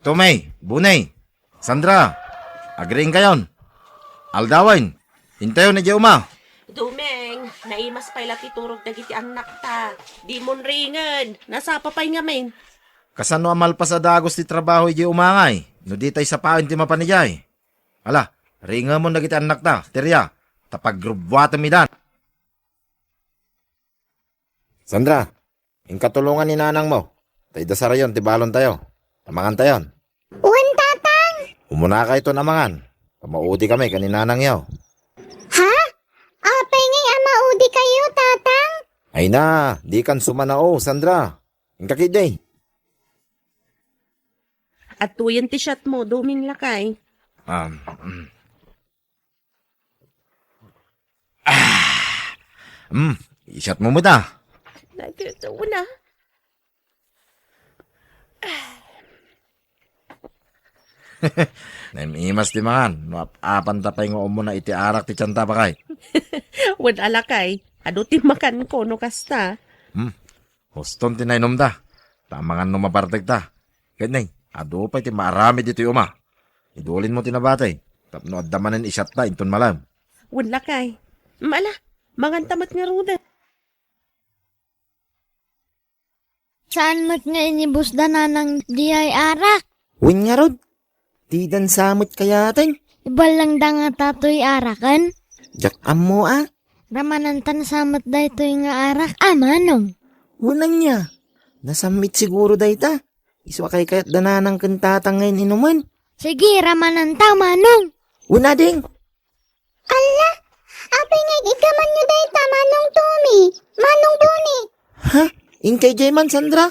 Tomay, Bunay, Sandra, agreeing kayon. Aldawin, hintayon na di uma. Dumeng, naimas pa'y lati turog dagiti anak ta. Di mon ringan, nasa papay nga men. Kasano amal pa sa dagos ti trabaho di umangay. No di tay sa pain ti mapanijay. Ala, ringa mo na kita anak ta, terya. Tapag-grubwata mi dan. Sandra, yung katulungan ni nanang mo. Tay dasarayon, tibalon tayo. Tamangan tayon. Uwan, tatang! Umuna ka ito namangan. Pamauti kami kaninanang yaw. Ha? Apay ngay amaudi kayo, tatang? Ay na, di kan sumanao, Sandra. Yung kakiday. At tuyan ti shot mo, duming lakay. Isyat mo mo ta. Nagkito na. Naimas di mangan. Apan tapay nga mo na iti arak ti tiyanta pa kay. Wad alakay. Ado ti makan ko no kasta. Huston tinainom ta. Tamangan no maparteg ta. Ganyan, ado pa iti marami dito yung uma. Idulin mo tinabatay. Tapno adamanan isyat ta, inton malam. Wad lakay. Mala, mangan tamat nga ruda. Saan mo't nga inibus da na ng diyay arak? Win nga rod. Di dan samot kayatin. Ibal lang da nga tatoy arakan? Jak amo ah. Ramanantan samot da ito nga arak. Manong. Unang niya. Nasamit siguro da ita. Iswa kay kayat dananang kantatang ngayon inuman. Sige, ramananta, manong. Una ding. Ala, apay nga ikaman nyo da ita, manong Tumi. Manong Buni. Ha? Inkay Jayman, Sandra?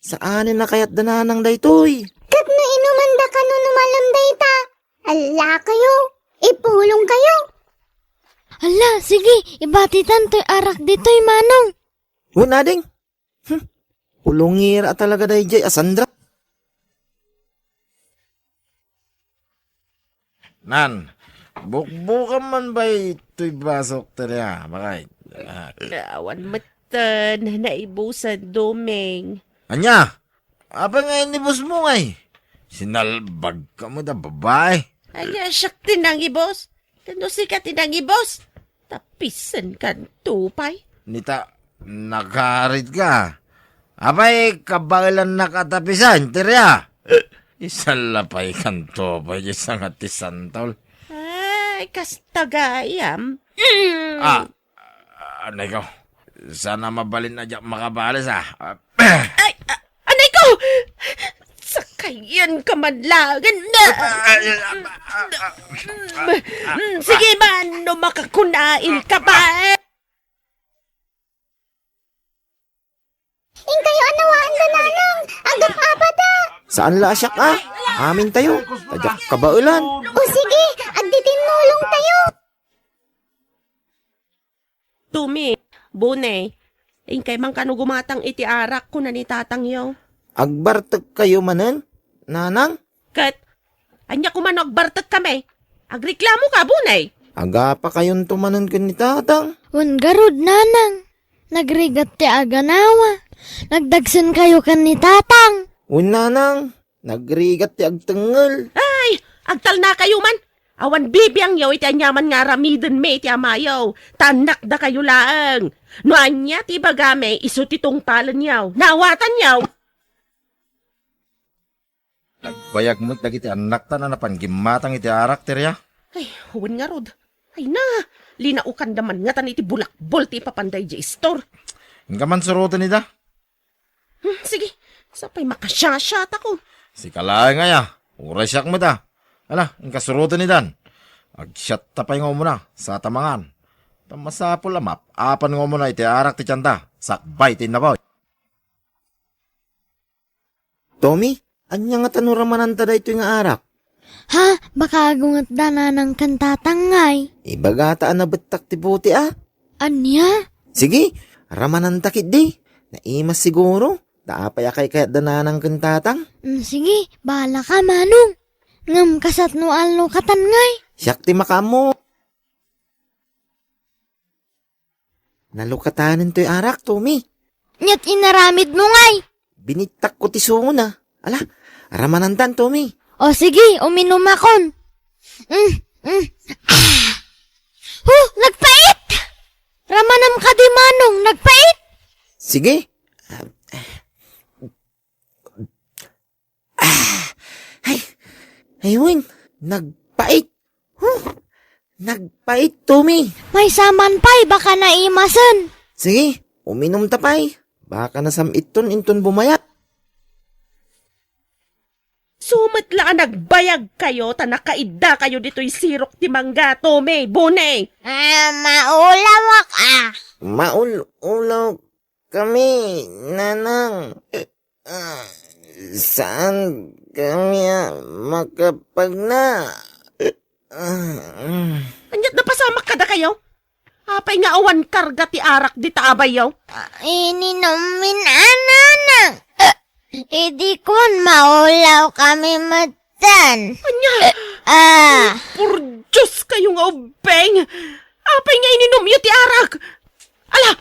Saanin na kayat dananang da ito'y? Kat no inuman da ka no numalam da ita. Ala kayo. Ipulong kayo. Ala, sige. Ibatitan to'y arak dito'y, manong. Una ding. Ulungir at talaga da Jay, Sandra. Nan, bukbukan man ba ito'y basok terya? Bakay. Awan matan, naibusan dumeng. Anya, apa nga inibos mo ngay? Sinalbag ka mo da babae. Aya, siyak tinangi boss. Kano si ka tinangi boss? Tapisan kan tupay. Nita, nakarit ka. Apay, kabalan nakatapisan, terya. Isalapay kanto pa isang atisantol. Ay, kastagayam. Anay ko, sana mabalin na diyak makabalas Ay, anay ko! Sakayan ka madlagan na! Sige man, no makakunain ka ba? Kayo anawaan da nanang. Agap apata. Saan la asyak ah? Amin tayo. Tadyak kabaulan. O sige, agditinulong tayo. Tumi, Bune, kay man kano gumatang iti arak ko na ni tatang yaw. Agbartag kayo manen? Nanang? Kat, anya kumanog bartat kami. Agreklamo ka, Bune. Aga pa kayon tumanon ko ni tatang. Wan garod nanang. Nagrigat ti aganawa. Nagdagsan kayo kan ni tatang. Nanang, nagrigat ti agtengel. Ay, agtal na kayo man. Awan bibiyang yaw iti anyaman nga ramiden me iti amayaw. Tanak da kayo laang. No anya ti bagame iso titong talan yaw. Nawatan yaw. Nagbayag mo dagiti anak ta na napanggimatang iti arak terya. Ay, huwan nga rod. Ay na, linaukan daman nga tan iti bulakbol ti papanday di store. Hingga man surutan nida. Sige, sapay makasyasya ako. Si kalay nga ya, uray siyak mo da. Ala, hingga surutan nidan. Agsyat tapay nga mo na sa tamangan. Tamasapol amap, apan nga mo na iti arak ti tiyanta. Sakbay ti nabaw. Tommy, anya nga tanuramanan tada ito nga arak? Ha? Baka agungat da nanang kan tatangay. Ibagataan na betak ti buti ah. Anya? Sige, ramanan takit di. Naimas siguro. Daapay akay kayat dananang kantatang. Sige, bahala ka, manong. Ngam kasat no alno katangay. Siyak ti makamo. Nalukatanin to'y arak, Tommy. Nyat inaramid mo ngay. Binitak ko ti suna. Ala, Ramanandan, Tommy. O sige, uminom akon. Nagpait! Ramanam ka di manong, nagpait! Sige. Ayun, nagpait. Nagpait, Tommy. May saman pa'y baka naimasan. Sige, uminom tapay. Baka nasamiton inton bumayat. Sumatla nagbayag kayo, ta nakaida kayo dito'y sirok ti mangga, Tome, Bune. Maulawak Maul-ulaw kami, nanang. Saan kami makapagna? Anyat na pasamak kada kayo? Apay nga awan karga ti arak di taabayaw. Ininumin ananang. Idi kun maulaw kami matan. Anya, por Diyos kayo nga ubeng. Apay nga ininom yu ti arak. Ala,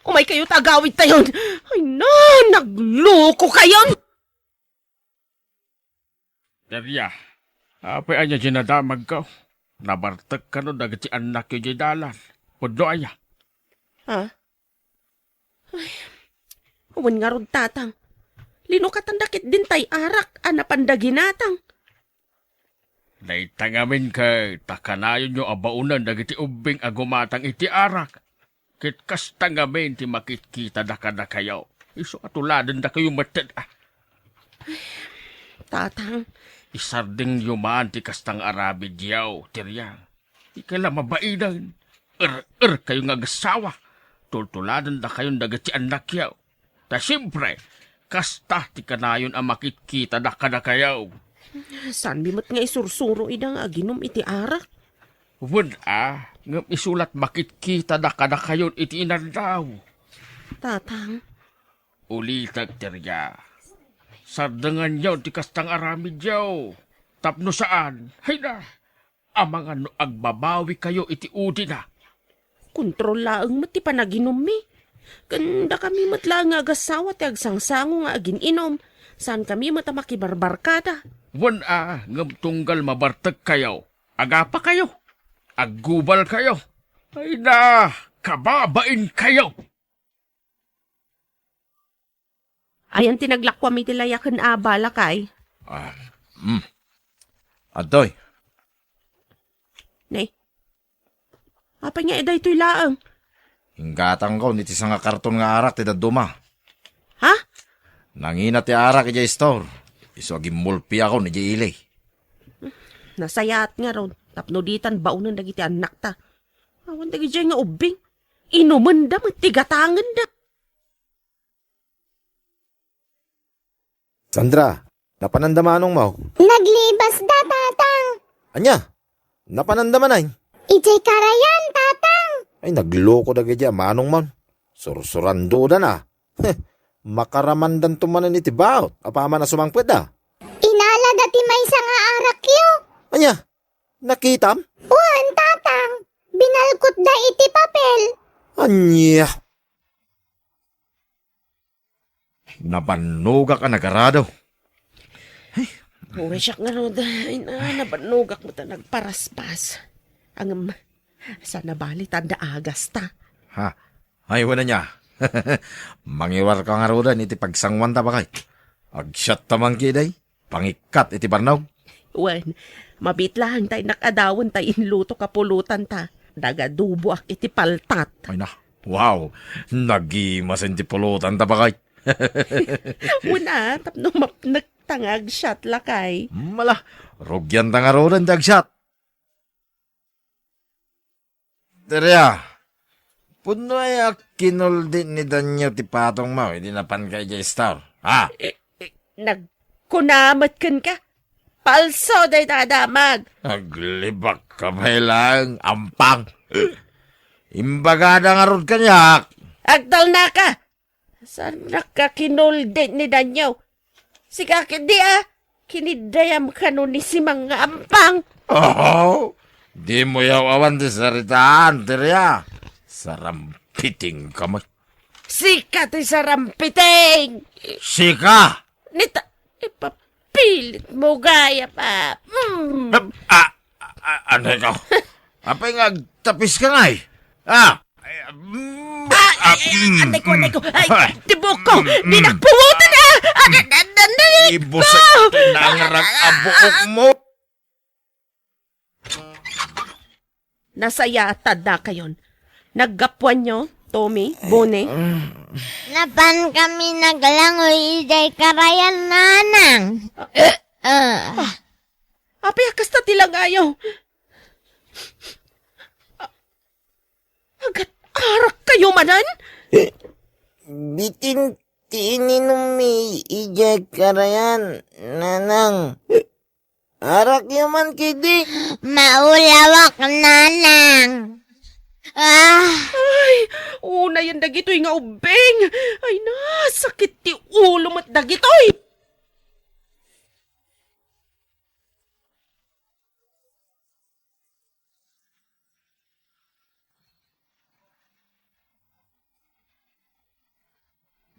umay kayo tagawid tayon. Ay na, nagloko kayon. Darya, apay anya ginadamag ka. Nabartag ka no dagat si anak yung gidalan. Pudo aya. Ha? Ay, awan nga ron tatang. Linukatandakit din tay arak, anapandaginatang. Naitangamin ka, takanayon yung abaunan dagat ti ubing agumatang iti arak. Kit kas tangamin ti makitkita da ka kayaw. Iso katuladan da kayo matad. Tatang, Isarding yumaan ti kastang Arabi diyaw, tirya. Ikala mabainan. Kayo nga gasawa. Tultuladan da kayon dagat si anak yaw. Ta siyempre, kasta ti kanayon ang makitkita da kada kayaw. saan bimot nga isursuro idang aginom iti arak? Wun ngam isulat makitkita da kada kayon iti inandaw. Tatang, Ulitag tirya. Sardangan yaw ti kastang aramid yaw. Tapno saan? Hay na. Amang ano agbabawi kayo iti udi na. kontrol laeng mo ti panaginom mi. Ganda kami matla nga agasawa ti agsangsango nga agin inom. Saan kami matamakibarbarkada? Wan ngam tunggal mabartag kayo. Agapa kayo. Aggubal kayo. Ay na, kababain kayo. Ayan tinaglakwa mi tilayakan abala kay. Adoy, Nay, apa nga eday to'y laeng? inggatang ko niti nga karton nga arak ti daduma. Ha? Nangina ti arak iti store. Iso agimulpi ako ni ilay. Nasayat nga ron. Tapnoditan baunan dagiti anak ta. Awan dagi nga ubing. Inuman da, matigatangan da. Sandra, napanandamanong mo. Naglibas da, tatang. Anya, napanandaman ay. Ijay karayan, tatang. Ay, nagloko da gadya, manong man. Sursurando da na. Makaramandan tumanan iti baot. Apama na sumangpwet da. Inala dati may nga arak yo. Anya, nakitam? Wan, tatang. Binalkot da iti papel. Anya. Nabanuga ka nagarado. Uray siya nga ron. Nabanugak mo ta nagparaspas. Ang sana bali tanda agas ta. Ha? Ay, wala niya. Mangiwar ka nga rodan iti pagsangwan ta bakay. Agsyat tamang kiday. Pangikat iti barnaw. Wan, mabitlahan tayo nakadawon tayo inluto kapulutan ta. Dagadubo ak iti paltat. Ay na. Wow. Nagimasin ti pulutan ta bakay. Una, tapno nagtangag shot lakay. Mala. Rugyan ta nga rodan ti agsyat. Terya. Puno ay kinuldi ni Danyo ti patong mo. Hindi napan kay J-Star. Ha? Nagkunamat kan ka. Palso day dadamag. Aglibak ka ba lang, ampang. Imbagada nga rod kanyak. Agdal na ka. Saan nakakinuldi ni Danyo? Siga kindi kinidayam ka nun ni si mga ampang. Oh, di mo yaw awan di saritaan, Terya. Sarampiting ka mo. Sika ti sarampiting. Sika! Nita, Pilit mo gaya pa. Ano ikaw? Apay nga, tapis ka nga eh. Anay ko. Ay, tibok ko. Dinakpuutan na. Ibo sa tinangarag ang buok mo. Nasayatad na kayon. Naggapuan nyo, Tommy, Bone. Napan kami naglangoy iday karayan nanang. Apay, kasta tilang ayaw. Agat arak kayo manan? Bitin tininumi ijay karayan, nanang. Arak yaman kidi. Maulawak nanang. Ay, una yan dagitoy nga ubeng. Ay na, sakit ti ulo mo't dagitoy.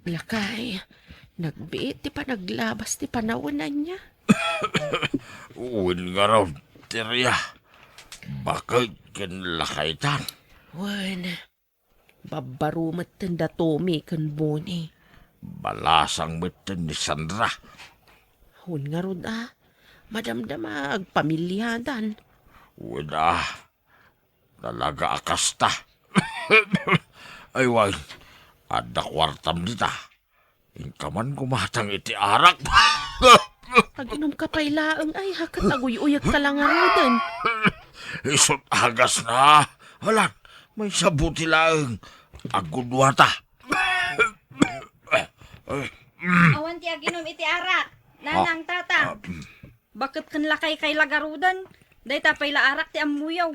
Lakay, nagbiit ti pa naglabas ti panawanan niya. Uwin nga raw, Tirya. Bakit kanlakay tan? Wan, babarumat tanda Tommy kan Boni. Balasang mitin ni Sandra. Hun nga rod madamdamag pamilyadan. Uwin talaga akasta. Ay, wag. Ada kwartam dita. Ingkaman kumatang iti arak. Pag-inom ka pa'y laang ay hakat aguy-uyag ka lang nga rodan. Isot agas na. Halan, may sabuti lang. Agudwata. Awan ti aginom iti arak. Nanang tatang. Bakit kan lakay kay lagarudan? Day tapay la arak ti amuyaw.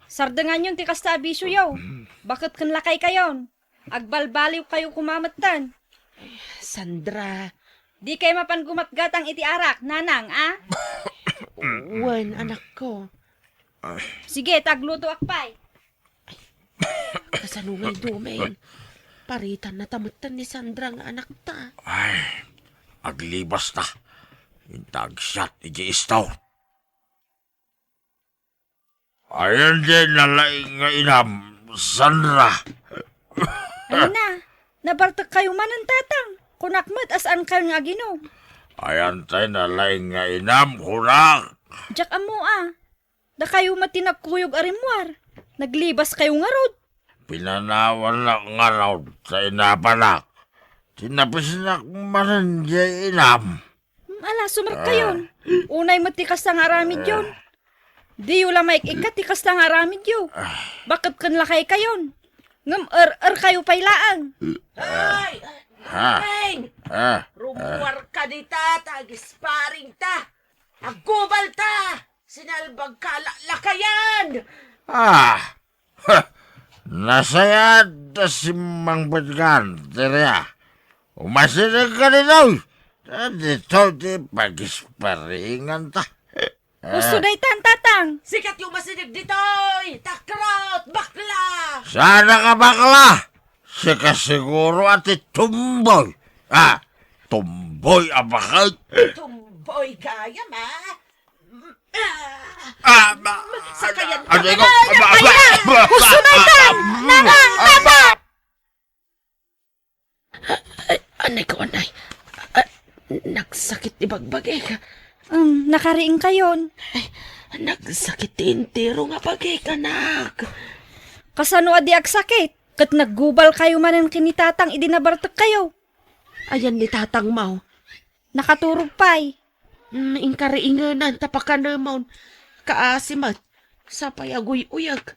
Sardangan yun ti kasta abisyo yaw. Bakit kan lakay kayon? Agbalbaliw kayo kumamatan. Sandra, Di kay mapan gumatgatang iti arak, nanang, wan anak ko. Sige, tagluto akpay. Kasanungay dumain. Paritan na tamutan ni Sandra nga anak ta. Ay, aglibas na. Intag shot iji istaw. Ayan din nalaing nga inam, Sandra. Ayun na, nabartak kayo manan tatang. Kunakmat asaan kayo nga ginom. Ayan tayo nalaing nga inam, kunak. Diyak amo Da kayo matinagkuyog arimwar. Naglibas kayo nga rod. Pinanawan na nga raw sa inapanak. Tinapis na manan di inam. Ala, sumark kayon. Unay matikas na nga aramid yun. Di yung lamay ikat, tikas na nga aramid yun. Bakit kan lakay kayon? Ngam kayo pailaan. Ay! Ha? Beng! Ha? Rumuwar ka di ta, tagisparing ta. Agubal ta! Sinalbag ka lakayan! Nasaya da si Mang Badgan, Tirya. Umasinag ka rin daw. Dito di pagisparingan ta. Gusto day tatang. Sikat yung masinig ditoy! Takrot! Bakla! Sana ka bakla? Sika siguro ati tumboy. Tumboy abakay. Tumboy kaya ma! Sakayan ka na! Gusto na ito! Anay ko, anay. Nagsakit ibagbagay ka. Nakariing kayon. Nagsakit intero nga bagay ka, anak. Kasano adi ag sakit? Kat naggubal kayo manan kinitatang idinabartak kayo. Ayan ni Tatang Mau. Nakaturog pay. Ingkariinganan tapakan naman. Kaasimat. Sa payaguy-uyag.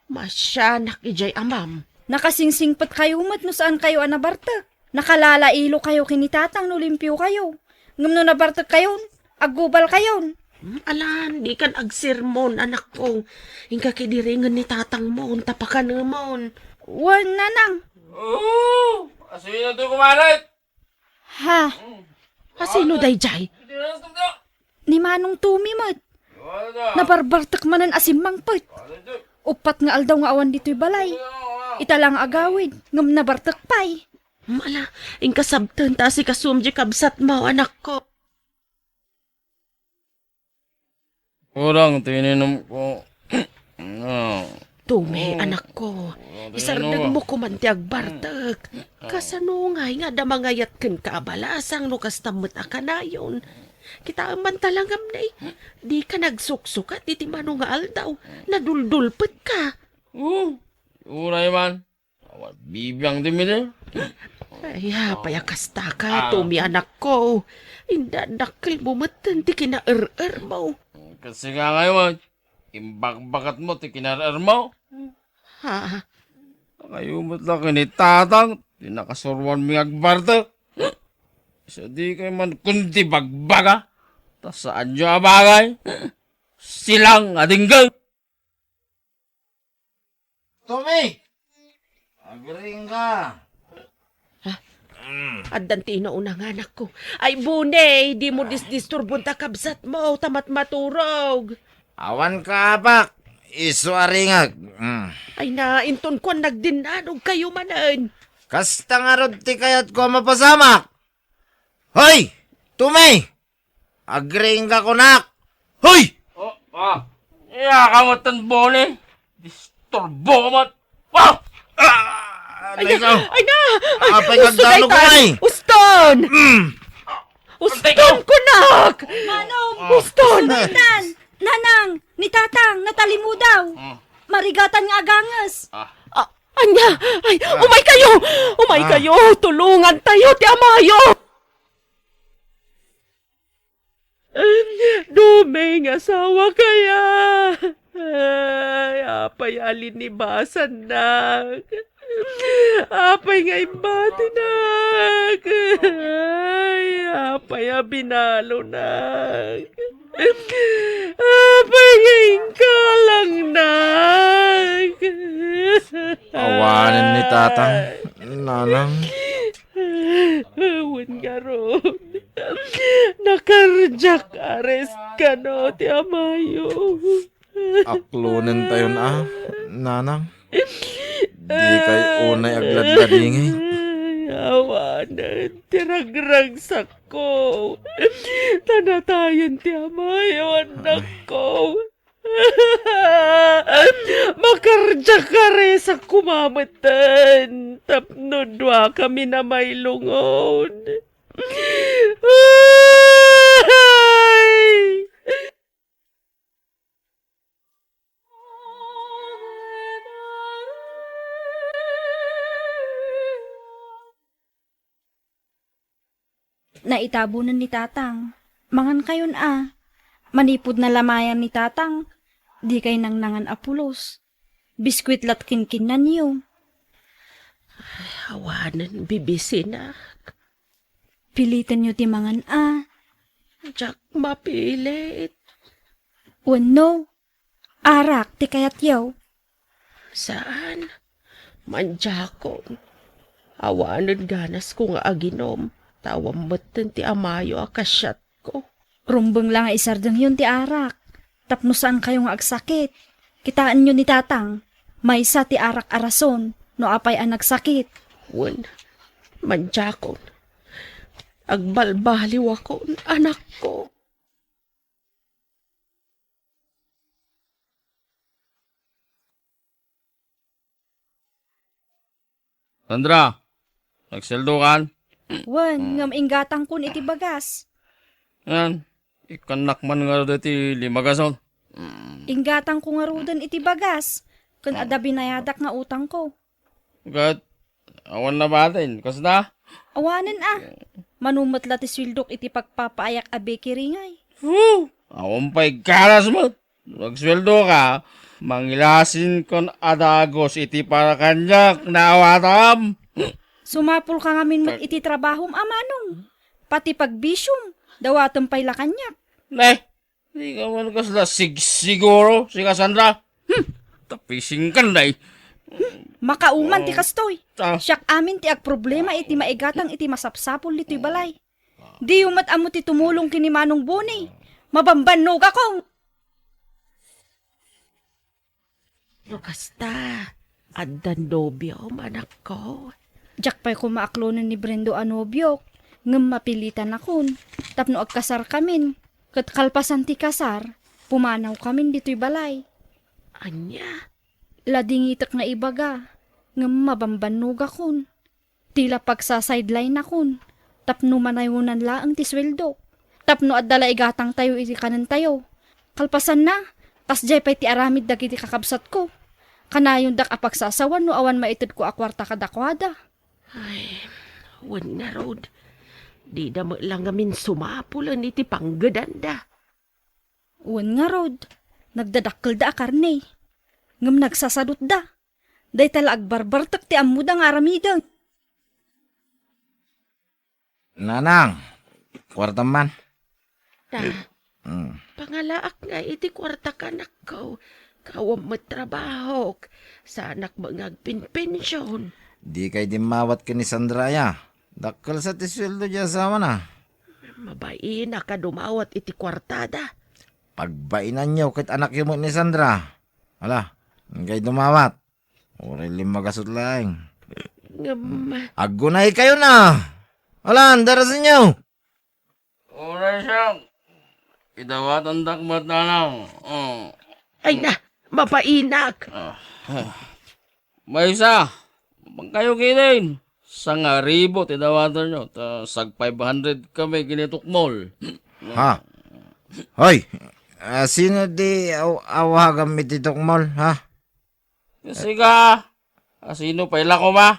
Masyanak ijay amam. Nakasingsingpat kayo mat no saan kayo anabartak. Nakalalailo kayo kinitatang no limpyo kayo. Ngam no nabartak kayon. Aggubal kayon. Alan, di kan agsermon, anak ko. Ingka kidiringan ni Tatang mo, tapakan naman. Wan nanang. Oo! Asuyin na ito kumalit! Ha? Sino day jay? Ni Manong Tumi mat. Nabarbartak manan asimang put. Upat nga aldaw nga awan dito'y balay. Italang agawid. Ngam nabartak pay. Mala, ingka sabtan ta si kasumji kabsat mo, anak ko. kurang tininom ko. No. Tumi, anak ko. Isardag mo kumantiag bartek. Kasanungay nga damangayat ken kaabalasang no kastamot akanayon. Kita man talangam na di ka nagsuksukat iti manong nga aldaw. Naduldulpet ka. Uray man. Awat bibiyang dimili. Ay, paya kasta ka, Tumi, anak ko. Indadakil mo matan ti kina-er-er mo. Kasi nga ngayon, imbag-bagat mo, tikinar mo. Ha? Kayo mo't lang kinitatang, tinakasurwan mi agbarte. So di kayo man kundi bagbaga. Ta saan nyo abagay? Silang adinggal. Tommy! Agring ka! Addan tinauna nga anak ko. Ay, bunay, di mo disdisturbon ta kabsat mo, tamat maturog. Awan ka, Abak! Isu aringag! Ay, nainton ko nagdinanog kayo manan. Kasta nga rod ti kayat ko mapasamak! Hoy! Tumay! Agring ka kunak! Hoy! Iyakamatan bone. Disturbo mat. Wow! Ay, ay na! Ay, Apay usto kagdano ko daytan! ay! Uston! Uston kunak! Manong! Uston! Tan! Nanang! Ni Tatang! Natali mo daw! Marigatan nga agangas! Anya! Ay, umay kayo! Umay kayo! Tulungan tayo, ti Amayo! Dumay nga asawa kaya! Ay, apay alin ni Basan na! Apay nga imbati na! Ay, apay binalo na! Apay nga ingkalang na! Awanin ni tatang. Nanang. Awan nga ron. Nakarjak arrest ka no, ti Amayo. Aklunin tayo na, nanang. Di kay unay agladladingay. Awanan, tiragrag sa ko. Tanatayan ti Amayo, anak ko. Makarjak ka rin sa kumamatan. Tapno dwa kami na may lungon. Ay! Naitabunan ni Tatang. Mangan kayon Manipod na lamayan ni Tatang. Di kay nang nangan apulos. Biskwit lat kinkinan niyo. Awanan, bibisin na. Pilitan niyo ti mangan Jack, mapilit. Wano. Arak ti kayat yaw. Saan? Manjakon. Awanan ganas ko nga aginom. Tawamatan ti Amayo akasyat ko. Rumbeng lang isardang yun ti arak. Tapno saan kayo nga agsakit. Kitaan nyo ni Tatang. May sa ti arak arason. No apay ang nagsakit. Wan, manjakon. Agbalbaliw ako, anak ko. Sandra, nagseldo kan? Wan, ngam inggatang kun iti bagas. Yan, ikanak man nga dati limagason. Inggatang ko nga rudan iti bagas. Kun ada binayadak nga utang ko. Gat, awan na batin, kasda? Awanan Manumat ti swildok iti pagpapaayak a bakery ngay. Awan pa'y karas mo. Magsweldo ka, mangilasin kon adagos iti para kanyak na awatam. Sumapul ka ngamin mat iti trabahom amanong. Pati pagbisyong, dawatam pa'y lakanyak. Di ka man kasda siguro, si Cassandra. Tapising kan day. Makauman ti kastoy. Ah. Siyak amin ti ag problema iti maigatang iti masapsapol iti balay. Di umat amo ti tumulong kini Manong Boni. Mabambanog ako. Kasta, addan nobyo, anak ko. Diyak pa'y kumaaklonan ni Brendo anobyok. Ngem mapilitan akon. Tapno agkasar kamin. Kat kalpasan ti kasar. Pumanaw kami dito'y balay. Anya? Ladingitak nga ibaga, nga mabambanog akon. Tila pagsa-sideline akon. Tapno manayunan laang ti sweldo. Tapno at dala igatang tayo iti kanan tayo. Kalpasan na, tas jay pa'y ti aramid dagiti kakabsat ko. Kanayon dak apagsasawan no awan maitid ko akwarta kadakwada. Ay, wan na Rod. Di na mo lang amin sumapulan iti panggadanda. Uwan nga Rod, nagdadakkel da akarne. Ngam nagsasadot da. Day tala agbarbartak ti amuda nga aramidang. Nanang, kwarta man. Ta, pangalaak nga iti kwarta ka nakaw. Kawam matrabaho. Sa anak mga agpinpensyon. Di kay dimawat ka ni Sandra ya. Dakkel sa tisweldo dya sama na. Mabain na ka dumawat iti kwartada. Pagbainan niyo kit anak yung ni Sandra. Ala, ngay dumawat. Oray limagasot lang. Ngam, Agunay kayo na. Ala, darasin niyo. Oras siyang. Idawatan dakmat na lang. ay na, mapainak. May isa. Pag kayo kilin. Sa nga ribo, tidawatan nyo. Sag 500 kami ginitukmol. Ha? Hoy, sino di awagan mi titok mall, ha? Kasi ka. Sino pa ila ko ma?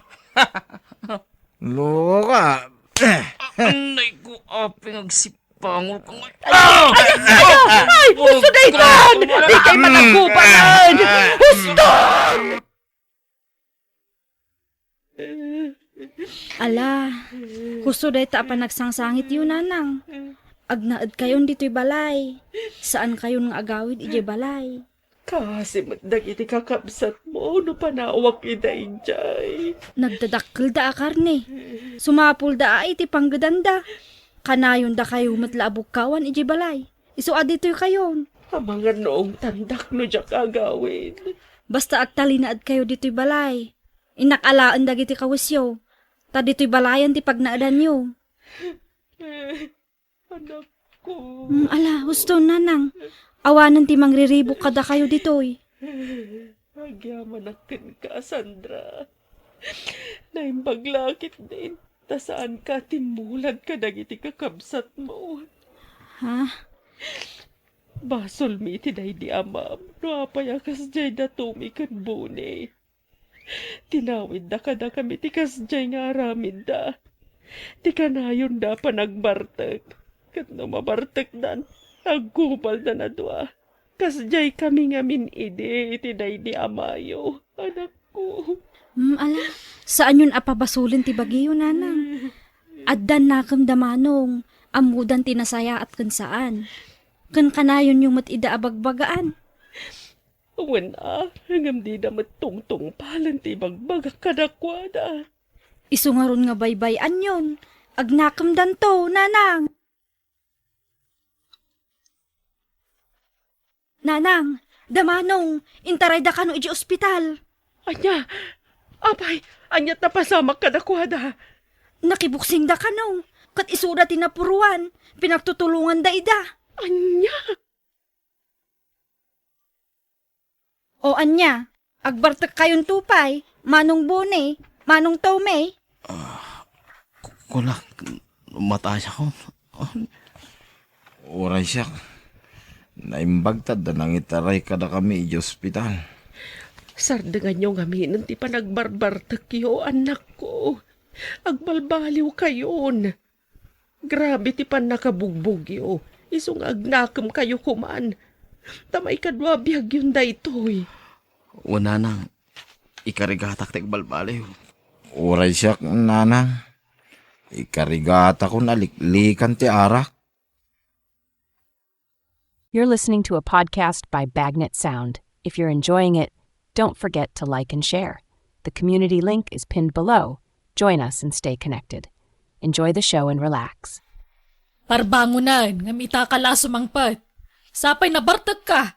Loko ka. Anay ko, aping agsipangol ko. Ay, gusto na ikan! Di kay managubanan! Gusto! Ala, gusto day ta pa nagsangsangit yun nanang. Agnaad kayon dito'y balay. Saan kayon nga agawid iti balay? Kasi matdag iti kakabsat mo, no panawak idain jay. Nagdadakkel da akarne. Sumapul da iti panggadanda. Kanayon da kayo matlaabog kawan iti balay. Isuad dito'y kayon. Ang mga noong tandak no dyak agawin. Basta agtalinaad kayo dito'y balay. Inakalaan dagiti kawasyo. Ta dito'y balayan ti pagnaadan nyo. Anak ko. Ala, gusto nanang. Awanan ti mangriribok kada kayo dito'y. Agyaman akin ka, Sandra. Naimbaglakit din. Ta saan ka timulan ka dagiti kakabsat mo. Ha? Basol mi tinay di amam. No apayakas jay da tumikan bune. Tinawid da kada kami tikas jay nga aramid da. Ti kanayon da pa nagbartek. Kat no mabartek dan, agkupal na dua. Kas jay kami nga min ide, tinay di amayo. Anak ko. Ala, saan yun apabasulin ti bagiyo nanang? Addan nakam damanong, amudan tinasaya at kan saan. Kan kanayon yung matida abagbagaan. Wala, hangam di na matungtong palan ti bagbaga kadakwada. Isu nga ron nga baybayan yun. Agnakam dan to, nanang. Nanang, damanong, intaray da kano iji ospital. Anya, apay, anyat na pasamak kadakwada. Nakibuksing da kano, kat isuda tinapuruan, pinagtutulungan da ida. Anya, O anya, agbartek kayon tupay, manong bone, manong tome. Kulak, mataya ko. Oray siya. Naimbagtad na nang itaray kada kami iji ospital. sardengan nyo nga minan ti panagbarbartak yo, anak ko. Agbalbaliw kayon. Grabe ti pan nakabugbog yo. Isong agnakam kayo kuman. Tamay kadwa biyag yun da itoy. Una nang, ikarigatak tek balbaliw. Oray siya, nanang. Ikarigata ko naliklikan ti arak. You're listening to a podcast by Bagnet Sound. If you're enjoying it, don't forget to like and share. The community link is pinned below. Join us and stay connected. Enjoy the show and relax. Parbangunan, nga mita ka la sumangpat. Sapay na bartag ka.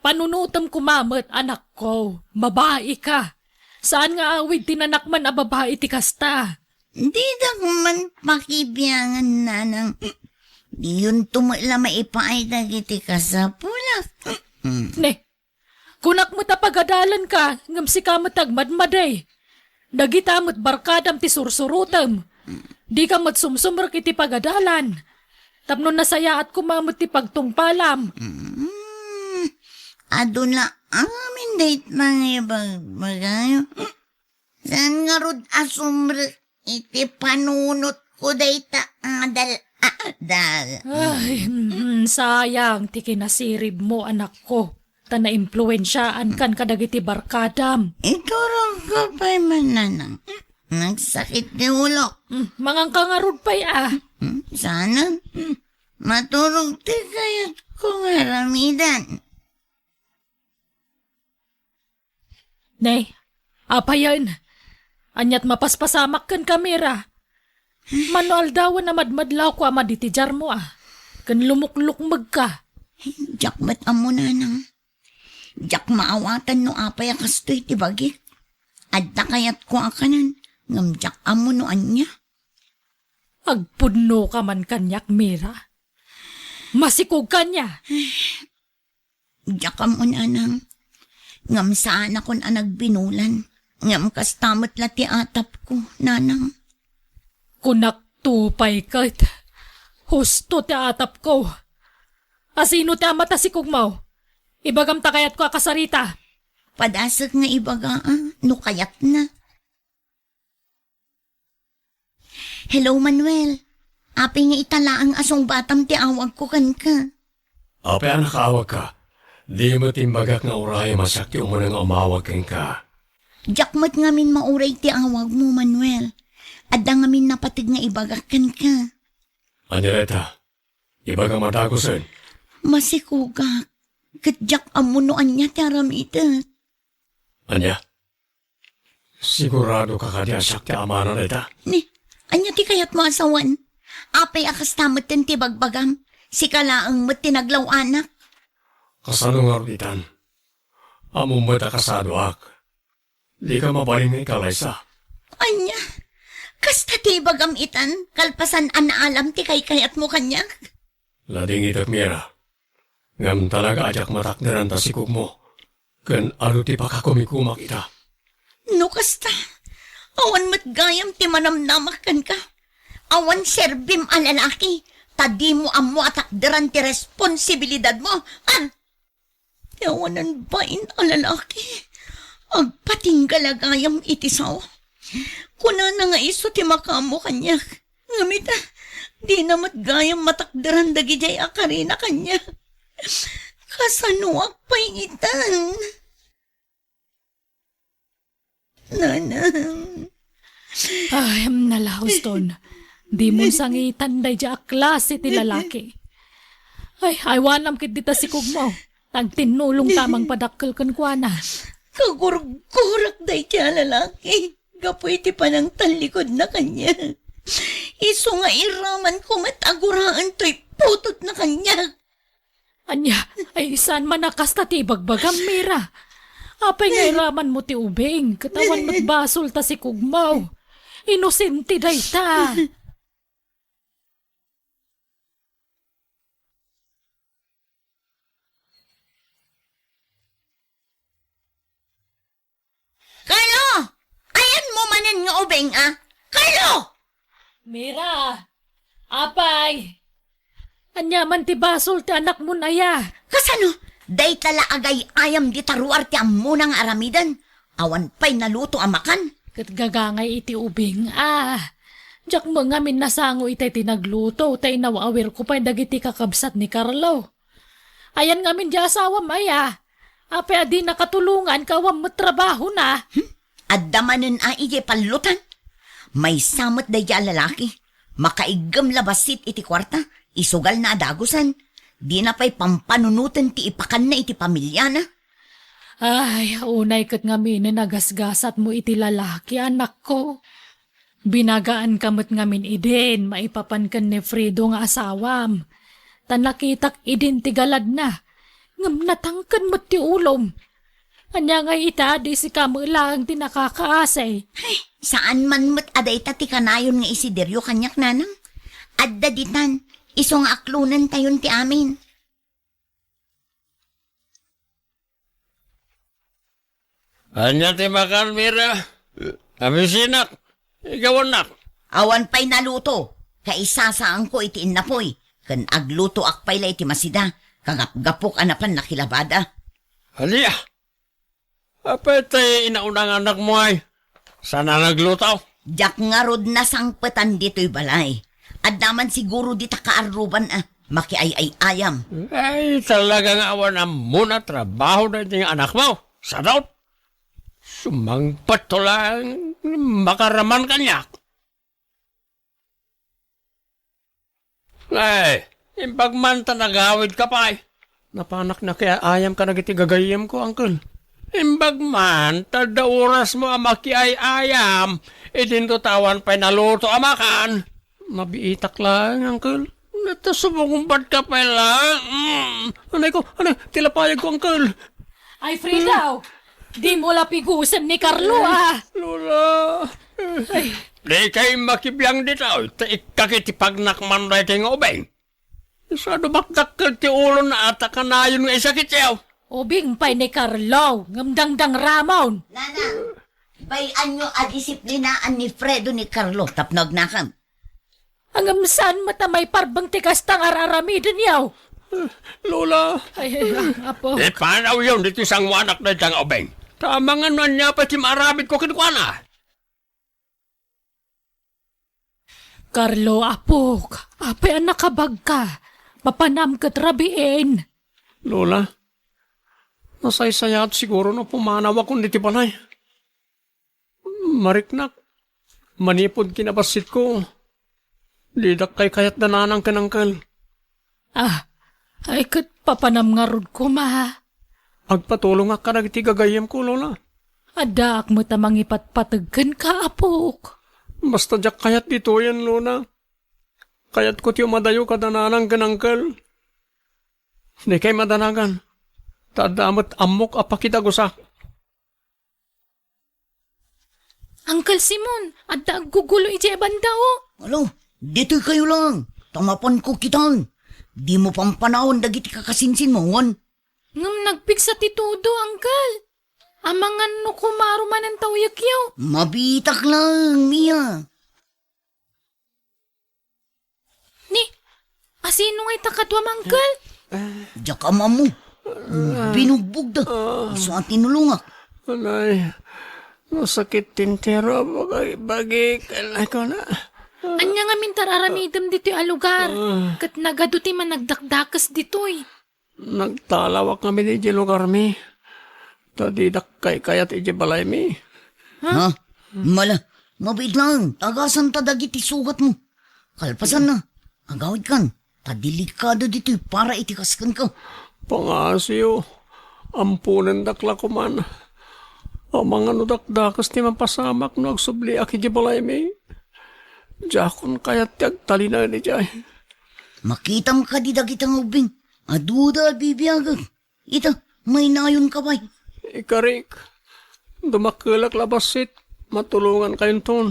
Panunutam kumamot, anak ko. Babae ka. Saan nga awid tinanak man a babae ti kasta? Di da man pakibiyangan nanang. Di yun tumula maipaay dagiti ka sa pula. kanyak. Ne, kunak mo tapagadalan ka, ngam si ka matagmadmaday. Dagita mo't barkadam ti sursurutam. Di ka matsumsumrak iti pagadalan. Tapno nasaya at kumamot ti pagtungpalam. Adun la amin date mga ibag-bagayo. Saan nga rod asumre iti panunot ko data dal. Ay, sayang ti kinasirib mo anak ko. Ta na-impluensyaan kan kadagiti barkadam. Ito rin ka pa'y mananang. Nagsakit ni ulo. Mangang kangarod pa'y Sana maturog ti kayat kong haramidan. Nay, apa yan? Anyat mapaspasamak kan kamera. Manual daw na madmadlaw ko amaditijar mo Kan lumuklukmag ka. Jak ba't amo nanang? Jak maawatan no apay akastoy ti bagik. Adta kayat ko akanan. Ngam jak amo no anya. Agpudno ka man kanyak, Mira. Masikog kanya. Jak amo nanang. Ngam saan akon anagbinulan. Ngam kastamot la ti atap ko, nanang. Kunak tupay kat. Husto ti atap ko. Asino ti amata si kugmaw. Ibagam ta kayat ko akasarita. Padasag nga ibaga, no kayat na. Hello, Manuel. Api nga itala ang asong batam ti awag ko kan ka. Ape ang nakawag ka. Di mo timbagak nga uray masakti mo nang umawag kan ka. Jakmat nga min mauray ti awag mo, Manuel. Adda nga min napatig nga ibagak kan ka. Anireta, ibaga madagosan. Masikugak. Kadyak amunoan niya ti aramidat. Anya? Sigurado ka kanya sakti amana na ita? Ni, anya ti kayat mo asawan? Apay akas tamot ti bagbagam. Si kalaang mat tinaglaw anak. Kasano nga ruditan? Among mata kasado ak. Di ka mabaling nga ikalaysa. Anya, kasta ti bagam itan, kalpasan anaalam ti kayat mo kanyak. Lading itak mira. Ngam talaga ajak matakdaran ta sikog mo. Kan aro ti pakakumikumak ita. No kasta, awan mat gayam ti manamnamak kan ka. Awan serbim a lalaki, tadi mo amo atakdaran ti responsibilidad mo. Awanan bain a lalaki. Agpatinggalagayam iti sawa. Kuna na nga iso ti makamo kanyak. Ngamita, di namat gayam matakdaran dagijay akarina kanya. Kasanuak paingitan. Nanang. Ay, nalauston. Di mo sangitan day ja klase ti lalaki. Ay, aywanam kit dita si kugmo. Tagtinulong tamang padakkel kan kuana. Kagurgurak day siya lalaki. Gapoy ti panang talikod na kanya. Iso nga iraman ko mataguraan to'y putot na kanya. Anya, ay isan manakas ta ti bagbagam, Mira. Apay nga iraman mo ti ubing, katawan mo't basol ta si kugmaw. Inosente day ta. Kalo! Ayan mo manan nga ubing, Kalo! Mira! Apay! Anya man ti basol ti anak mo na ya. Kasano? Day tala agay ayam di taruar ti amunang aramidan. Awan pa'y naluto amakan. Kat gagangay iti ubing, Diyak mo nga min nasango itay tinagluto, tay nawawir ko pa'y dagiti kakabsat ni Carlo. Ayan nga min di asawa maya. Apay adi nakatulungan kawam mo trabaho na. Addamanin ije palutan. May samot day lalaki. Makaigam labasit iti kwarta. Isugal na adagusan. Di na pa'y pampanunutan ti ipakan na iti pamilya na. Ay, unay kat nga min nagasgasat mo iti lalaki, anak ko. Binagaan kamot nga min idin, maipapan kan ni Fredo nga asawam. Tanakitak idin ti galad na. Ngam natangkan mo ti ulom. Anya nga ita, di si kamulang ti nakakaasay. Ay, saan man mo't aday ti kanayon nga isideryo kanyak nanang? Adda ditan, isong aklunan tayon ti amin. Anya ti makan, Mira. Amisinak. Ikaw anak. Awan pa'y naluto. Kaisasaan ko iti inapoy. Kan agluto akpay la iti masida. Kagapgapok anapan nakilabada. Halya. Apay tayo inaunang anak mo ay. Sana naglutaw. Jak nga rod na sangpetan dito'y balay. At naman siguro di takaaruban makiay-ay-ayam. Ay, talagang awan ang muna trabaho na yung anak mo. Sa daw. Sumangpat to lang makaraman kanyak. Ay, impagmanta nagawid ka pa ay. Napanak na kaya ayam ka nagitigagayam ko, uncle. Imbagman, tada oras mo ang makiay-ayam, idintutawan pa'y naluto amakan. Mabiitak lang, uncle. Natasubungumpat ka pa lang. Anay ko, tilapayag ko, uncle. Ay, Frida, di mo lapigusan ni Carlo, Lola. Di kayo makibiyang dito. Kakitipagnak man rin kayo nga ubeng. Sa dumakdakkel ti ulo na ata ka na yun nga isakit siyaw. Ubing pa'y ni Carlo, ngamdangdang ramon. Nana, bayan nyo adisiplinaan ni Fredo ni Carlo, tapnog na kam. Ang amsan matamay parbang tikastang araramidin yaw. Lola. Ay, apo. Paano yun dito isang wanak na itang ubeng? Tama nga nun niya pa si marabit ko kinukuha. Carlo, apok. Apay ang nakabag ka. Papanam ka trabiin. Lola, nasaysayat siguro na pumanaw akong diti panay. Mariknak, manipod kinabasit ko. Lidak kay kayat dananang kanangkal. Ay kat papanam nga rod ko, Agpatulong ka nagtigagayam ko, Lola. Ada ak mo tamang ipatpatagkan ka, apok. Basta jak kayat dito yan, Lola. Kayat ko tiyo madayo ka dananang kanangkal. Di kay madanagan. Tadamat amok apakitagusak. Uncle Simon, ada gugulo iti bandao. Alo, dito kayo lang. Tamapan ko kitang. Di mo pampanahon dagiti kakasinsin mo, wan. Ngam nagpigsa ti todo, Uncle. Amangan no kumaro man ang tawyak yaw. Mabitak lang, Mia. Ni, asino nga'y takatwam, Uncle? Diyak ama mo. Binugbog da. Gusto ang tinulungak. Alay, masakit tintero. Bagay, kalay ko na. Anya nga mintar aramidam dito yung lugar. Kat nagaduti man nagdakdakas dito'y. Nagtalawak kami di lugar mi. Tadidak kay kayat iji balay mi. Ha? Mala, mabait lang. Tagasan ta dagiti sugat mo. Kalpasan na. Agawid kan. Tadilikado dito para itikaskan ka. Pangasiyo. Ampunan dakla ko man. O mga nudakdakas ti mapasamak no agsubli aki iji balay mi. Jakon kayat tiag talina ni jay. Makitam ka di dagitang ubing. Aduda bibiyagag. Ita, may nayon ka bay. Ikarik, dumakilak labasit, matulungan kayong ton.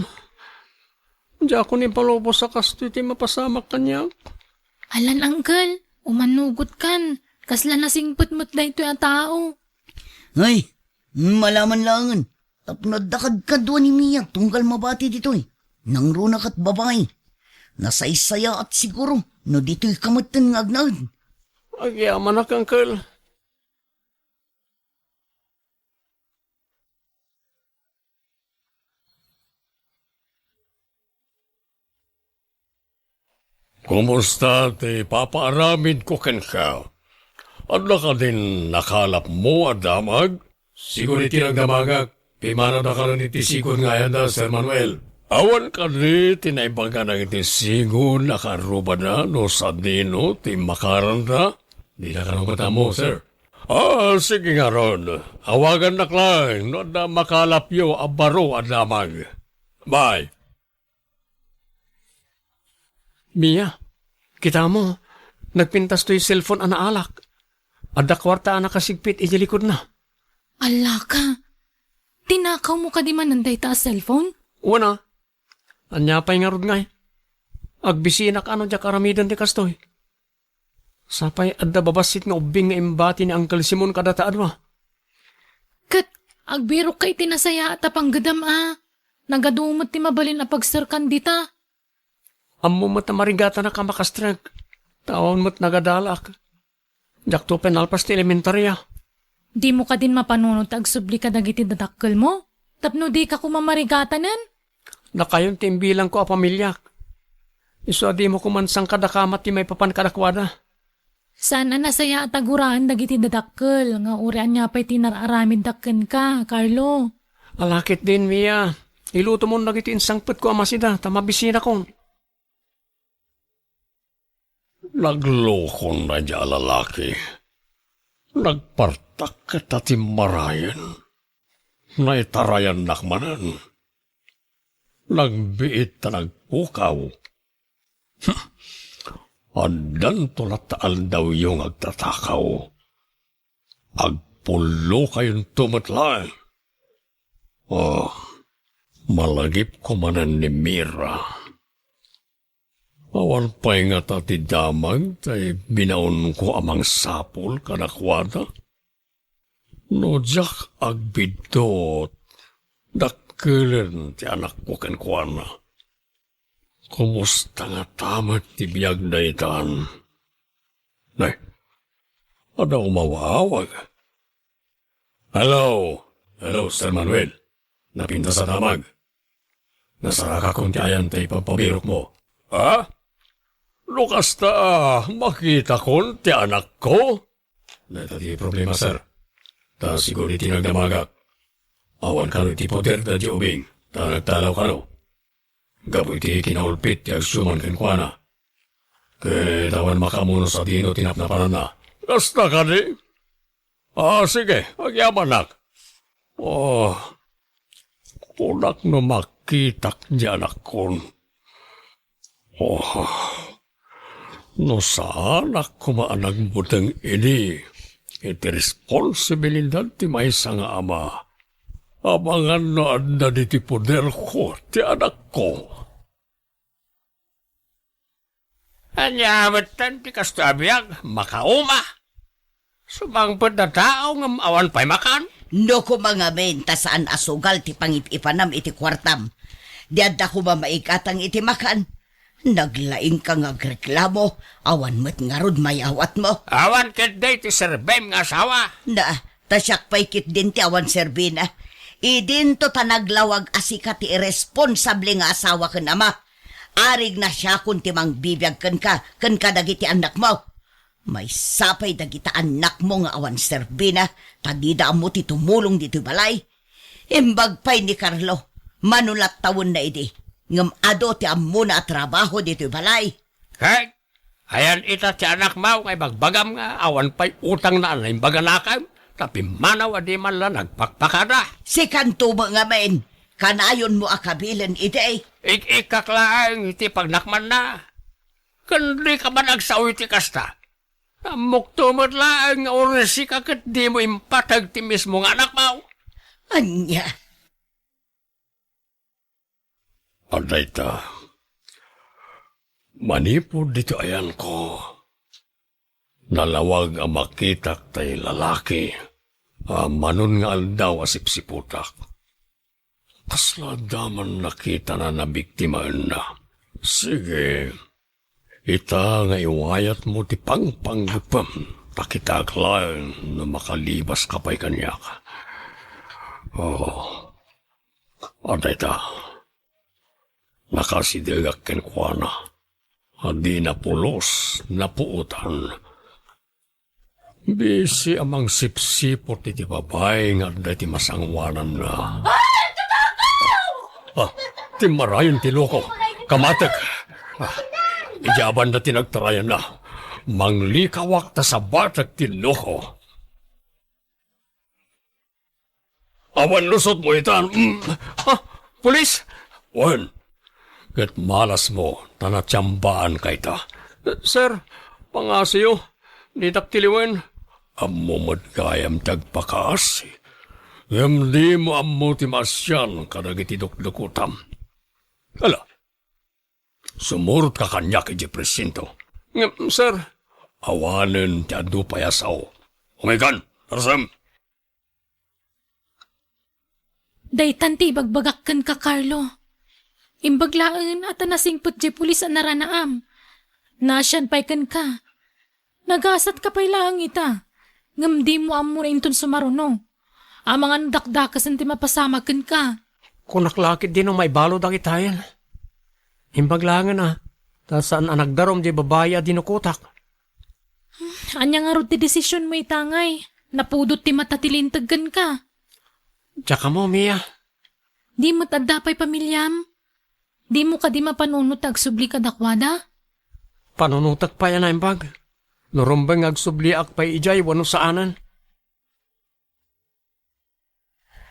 Jakon ipalubos sa kasto iti mapasamak kanya. Alan, Uncle, umanugot kan. Kasla nasingput mo't na ito yung tao. Ay, malaman langan. Tapnod dakad kadwa ni Mia tunggal mabati dito'y. Nang runak at babae. Nasaysaya at siguro no dito'y kamatan ng agnad. Agyaman na Uncle. Kumusta ti papaaramid ko ken ka? Adla ka din nakalap mo adamag? Siguro iti nagdamagak. Pimana na ka rin iti sigon nga yan da, Sir Manuel. Awan ka rin tinaibaga na iti sigon nakaruba na no sa dino ti makaranda. Di na ka nang matamo, sir. Sige nga ron. Awagan na klang no da makalapyo abaro adamag. Bye. Mia, kita mo, nagpintas to yung cellphone anaalak. Adda kwarta nakasigpit ijilikod na. Ala ka, tinakaw mo ka di man nanday ta cellphone? Una, anya pa'y nga rod ngay. Agbisinak ano diya karamidan di kastoy. Sapay adda babasit nga ubing nga imbati ni Uncle Simon kadataan mo. Kat, Agbiro kay tinasaya at apanggadam Nagadumot ti mabalin a pagsarkan dita. Ammo mo't na marigata na ka makastrag. Tawon mo't nagadalak. Jak to penalpas ti elementarya. Di mo ka din mapanunod agsubli ka dagiti dadakkel mo? Tapno di ka kumamarigatanan? Nakayon timbilang ko a pamilyak. Iso di mo kumansang kadakamat ti may papan kadakwada. Sana nasaya at aguraan dagiti dadakkel. Nga urian niya pa'y tinararamid dakken ka, Carlo. Alakit din, Mia. Iluto mo nagiti insangpet ko amasida, tamabisina ko. Naglokon na dya lalaki. Nagpartak kita ti marayan. Naitarayan nakmanan. Nagbiit na nagpukaw. Andan tulataal daw yung agtatakaw. Agpulo kayong tumatla. Malagip ko manan ni Mira. Awan pa'y nga tati damag, tay binaon ko amang sapol kanakwada. No jak agbidot, dakkilen ti anak ko kenkwana. Kumusta nga tamat ti biyag na itaan? Nay, ada umawawag. Hello, Sir Manuel. Napinta sa damag. Nasaraka kong ti ayan tay papabirok mo. Ha? Lukas ta, makita ko ti anak ko? Nata di problema, sir. Ta siguro iti nagdamagak. Awan ka no ti poder da di ubing. Ta nagtalaw ka no. Gaboy ti kinaulpit ti agsuman kenkwana. Tawan makamuno sa dino tinapnapanan na. Kasta ka di? Sige, agyaman nak. Kunak no makitak di anak ko. No saan ako maanag butang ini, iti responsibilidad ti may nga ama. Abangan no anda di ti poder ko, ti anak ko. Anyamatan ti kastabiyag, makauma. Sumangpod na tao ng awan pa'y makan. No ko mga menta saan asugal ti pangipipanam iti kwartam. Diadda ko ba maikatang iti makan? Naglaing ka nga agreklamo, awan mo't nga rod may awat mo. Awan ket day ti serbem nga asawa. Na, tasyak pa'y kit din ti awan serbina. Idin to ta naglawag asika ti irresponsable nga asawa ken ama. Arig na siya kung timang bibiyag ken ka dagiti anak mo. May sapay dagita anak mo nga awan serbina, tagida mo ti tumulong dito balay. Imbag pa'y ni Carlo, manulat tawon na idi. Ngam ado ti amuna at trabaho dito balay. Kay, ayan ita ti anak mo kay bagbagam nga awan pa'y utang na anay baganakam, tapi manaw adi man lang nagpakpakada. Si kanto mo nga men, kanayon mo akabilan ide. Ik-ikaklaan iti pagnakman na. Kundi ka man agsawi ti kasta. Muktumot lang nga oresi ka kat di mo impatag ti mismo nga anak mo. Anya. Aday ta. Manipod dito ayan ko. Nalawag ang makitak tay lalaki. Manon nga aldaw asipsiputak. Kasla daman nakita na nabiktimaan na. Sige. Ita nga iwayat mo ti pangpanggapam. Takitaglaan na makalibas kapay kanya ka. Aday ta. Nakasidagak kenkwana. Adi na pulos, napuutan. Bisi amang sipsipot iti babay nga dati masangwanan na. Ti marayon ti loko. Kamatek. Iyaban na tinagtarayan na. Manglikawak ta sa batak ti loko. Awan lusot mo itan. Pulis! Wan. Kat malas mo, tanatyambaan kay ta. Sir, pangasiyo, nitak tiliwen. Amumad kayam tagpakaasi. Ngam di mo ammo ti masyan kadagiti dukdukutam. Ala, sumurot ka kanya kay Presinto. Ngam, sir, awanen ti adu payasaw. Umikan, tarsam. Daytan ti bagbagakkan ka, Carlo. Imbaglaan at nasingput di pulis ang naranaam. Nasyan pa'y kan ka. Nagasat ka pa'y lang ita. Ngam di mo amo na inton sumaruno. Ang mga dakdakasan ti mapasamakan ka. Kunaklakit din o may balod ang itayan. Imbaglangan na. Saan ang nagdarom di babaya dinukutak. Anya nga ro ti desisyon mo itangay. Napudot ti matatilintagan ka. Tsaka mo, Mia. Di mo tadapay pamilyam. Di mo ka di mapanunot agsubli ka dakwada. Panunutak pa yan na imbag. Nurumbang agsubliak pa ijay wano saanan.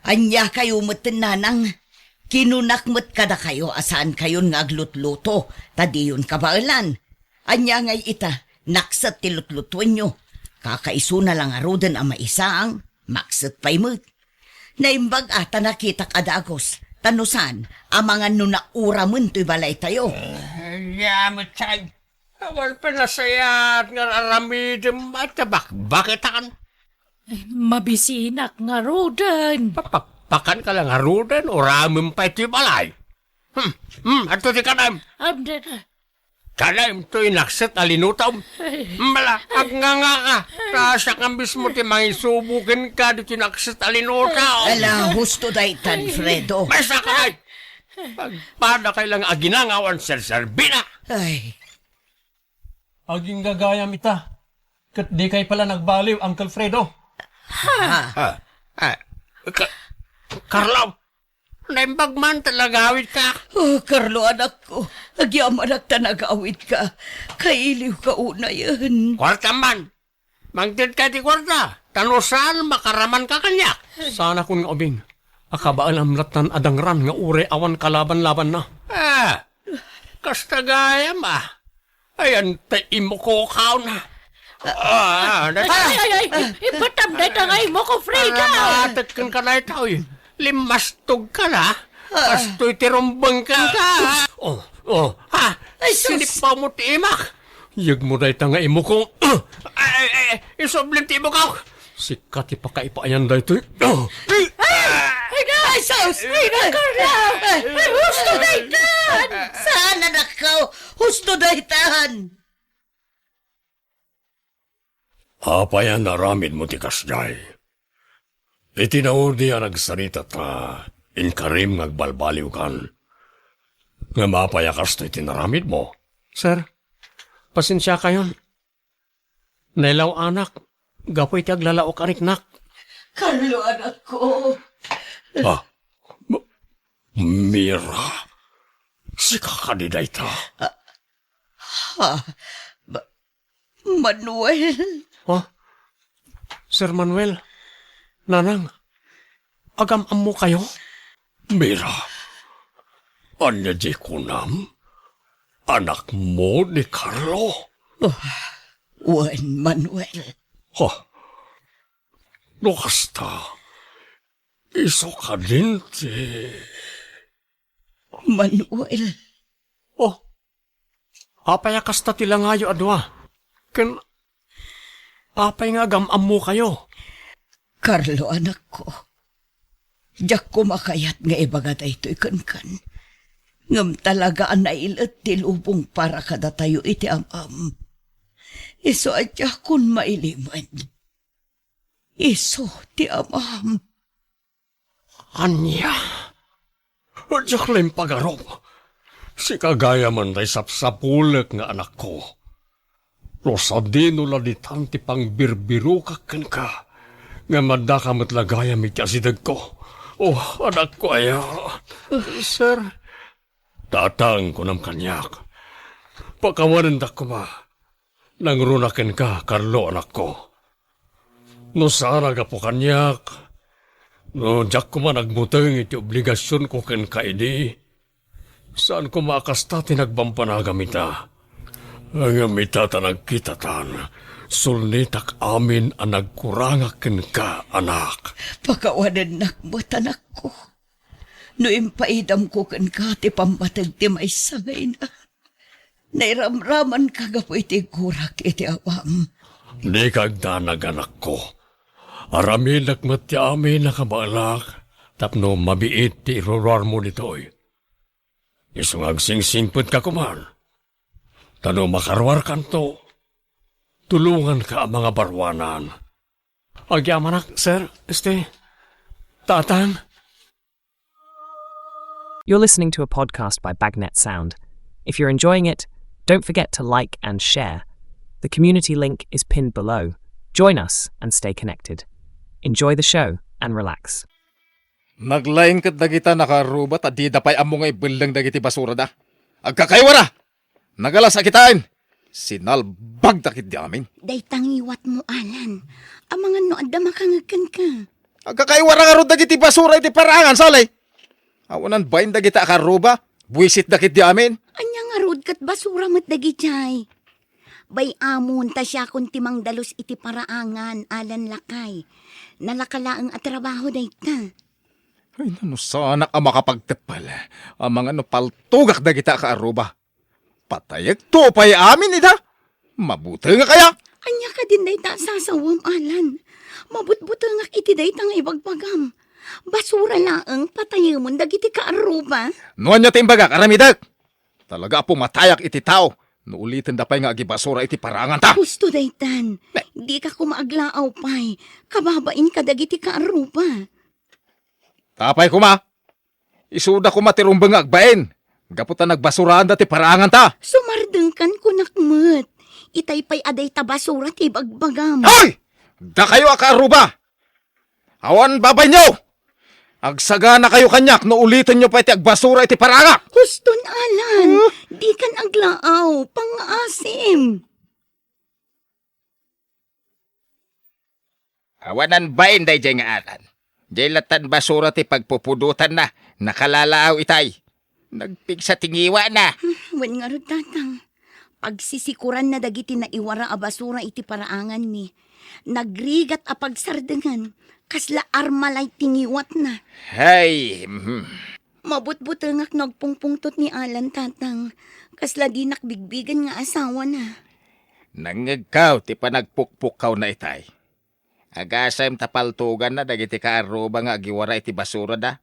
Anya kayo mo't nanang. Kinunakmat kada kayo asaan kayo ngaglutluto. Tadiyon kabaalan. Anya ngay ita. Naksat tilutlutuin nyo. Kakaiso na lang arudan ang maisaang. Maksat pa'y mo't. Naimbag ata nakita kadagos. Tanusan, ang mga nunaura mo to'y balay tayo. Yamit chay. Awal pa nasayat nga aramidem at bakit akan? Mabisinak nga rodan. Papakpakan ka lang arudan o ramim pa ito'y balay. Ato di kanam. Kanam to'y naksat alinutaw. Mala, agnganga ka. Tasya kang mismo ti mangisubukin ka di tinaksat alinutaw. Ala, husto daytan, Fredo. May sakay! Pagpada kay lang aginangawan ser-serbina. Ay, Aging gagayam ita. Kat di kay pala nagbaliw, Uncle Fredo. Carlo, naimbag man talagawit ka. oh, Carlo, anak ko. Agyaman at tanagawit ka. Kailiw ka una yan. Kwarta man. Magdid ka di kwarta. Tanusan makaraman ka kanyak. Sana kun nga ubing. Akabaan amlatan adangran nga ure awan kalaban-laban na. Kastagayam Ayan, imo ko kaw na. Ay, ipatam na tangay mo ko, Freda. Matatkan ka na ito eh. Limastog ka na. Kasto'y tirumbang ka. Sinipa mo ti imak. Yag mo na itang imo ko. Isoblin ti imo ka. Sikat ipakaipayan da ito. Ay, sus! Ay, husto daytan! Saan anak ko? Husto daytan! Apayan naramid mo ti kasjay. Itinaudi ang nagsarita ta, inkarim ngagbalbaliw kan. Nga mapayakas to itinaramid mo. Sir, pasensya kayon. Nailaw anak, gapoy ti aglalaok ariknak. Carlo, anak ko. Mira, si kakadiday ta. Manuel. Sir Manuel, nanang, agam-am mo kayo? Mira, anya di kunam, anak mo ni Carlo. Wan, Manuel. Nukasta, iso ka din ti... Manuel. Apay kasta tila ngayo adwa. Apay nga agam-am mo kayo. Carlo, anak ko. Diyak ko makayat nga ibaga ito'y kankan. Ngam talaga ang nailat tilubong para kada tayo iti am-am. Iso adya kun mailiman. Iso ti am-am. Anya? Diyak lang pagarop. Si kagaya man day sapsapulek nga anak ko. No sa dinula di tanti pang birbiru kakan ka. Nga madaka matlagaya mi kasidag ko. Anak ko ayaw. Sir, tatang ko ng kanyak. Pakawanan da ko ma. Nangrunakin ka, Carlo, anak ko. No sana ka po kanyak. No, jak ko man nagmutang iti obligasyon ko ken kaidi. Saan ko makasta tinagbampanagam Ang amita tanagkitatan, sulnitak amin ang nagkurangakin ka, anak. Pakawanan nakmat, anak ko. No impaidam ko kan ka ti pamatag ti may sangay na. Nairamraman ka gapo iti kurak iti awam. Di kagdanag, anak ko. Aramin nakmat ti amin nakabalak, Tapno mabiit ti irurar mo ditoy. Isungag sing-singput ka kuman. Tano makarwar kanto. Tulungan ka ang mga barwanan. Agyamanak, sir, tatang. You're listening to a podcast by Bagnet Sound. If you're enjoying it, don't forget to like and share. The community link is pinned below. Join us and stay connected. Enjoy the show and relax. Naglaing kat dagita nakarubat at di dapay amo nga ibelang dagiti basura da. Agkakaywara! Nagalas akitain! Sinalbag dakit di amin. Daytang iwat mo, Alan. Ang mga noada makangagkan ka. Agkakaywara nga ro dagiti basura iti parangan salay. Awanan bayin dagita akaruba? Buisit dakit di amin. Anya nga rod kat basura mat dagitay. Bay amon ta siya kung timang dalos iti paraangan, Alan lakay. Nalakalaang at trabaho dayta. Ay, nano sana ka makapagtepal. Ang mga paltugak dagita akaruba. Patayag to pa'y amin ita. Mabuti nga kaya. Anya ka din dayta sasawam, Alan. Mabutbuto nga iti dayta nga ibagbagam. Basura laang patayamon dagiti kaaruba. Nuan niya timbaga, karamidag. Talaga po matayak iti tao. Nuulitin da pa'y nga agibasura iti parangan ta. Gusto daytan. Di ka kumaaglaaw pa'y. Kababain ka dagiti kaaruba. Tapay kuma. Isuda kuma tirumbang agbain. Gaputan nagbasurahan dati parangan ta. Sumardengkan ko nakmet. Itay pa'y aday ta basura ti bagbagam. Hoy! Da kayo akaruba. Awan babay nyo. Agsaga na kayo kanyak no ulitin nyo pa iti agbasura iti paranga. Huston, Alan. Di kan aglaaw. Pang-asim. Awanan bain day jay nga Alan. Jay latan basura ti pagpupudutan na. Nakalalaaw itay. Nagpigsa tingiwa na. Wen nga rod tatang. Pagsisikuran na dagiti na iwara a basura iti paraangan ni. Nagrigat a pagsardengan. Kasla armalay tingiwat na. Hay. Mabutbutengak nagpungpungtot ni Alan tatang. Kasla di nakbigbigan nga asawa na. Nangagkaw ti panagpukpukaw na itay. Agasam tapaltugan na dagiti kaaruba nga agiwara iti basura da.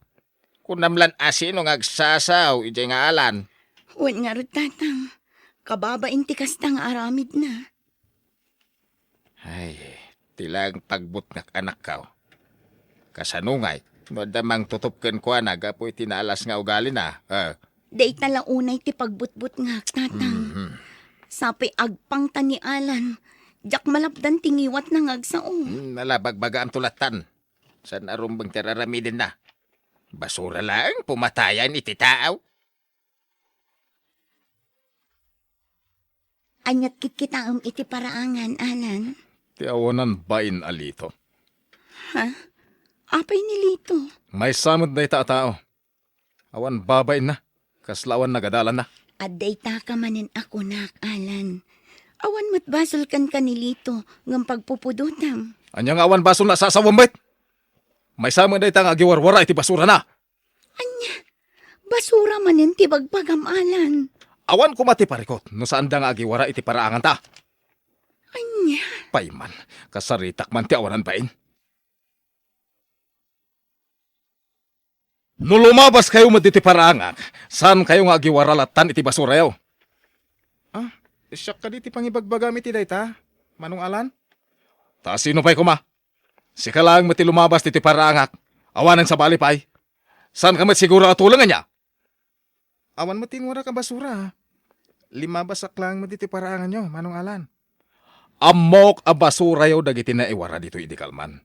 Kunamlan asino nga agsasaw iti nga Alan. Wen nga rod tatang. Kababain ti kasta nga aramid na. Ay, tilang pagbut nga anak kaw. Kasanungay, no damang tutupken ko nagapoy tinalas nga ugali na. Dayt na launay ti pagbutbut nga tatang. Sapay agpang ta ni Alan. Jak malapdan tingiwat na ngagsao. Nalabagbaga ang tulatan. San arumbang tiraramidin na. Basura lang, pumatayan iti tao. Anyat kitkitaam iti paraangan, Alan. Ti awanan bain alito. Ha? Apay nilito. May samod na ita tao. Awan babay na. Kaslawan nagadalan na. Aday ta ka manin ako nak, Alan. Awan matbasol kan kanilito ng pagpupudutam. Anyang awan baso na sasawambit. May samod na ita nga agiwarwara iti basura na. Anya, basura manin ti bagbagam, Alan. Awan ko mati parikot no saan da nga agiwara iti paraangan ta. Anya. Payman, kasaritak man ti awanan bain. No lumabas kayo mo diti paraangak, saan kayo nga agiwaralatan iti basura yaw? Siyak ka diti pangibagbagam iti dayta, Manong Alan? Ta sino pa'y kuma? Sika lang mati lumabas diti paraangak, awanan sa balipay. Saan ka siguro atulangan niya? Awan mo tingura ka basura. Limabasak lang mo diti paraangan nyo, Manong Alan. Amok a basura yaw dagiti na iwara dito idikalman.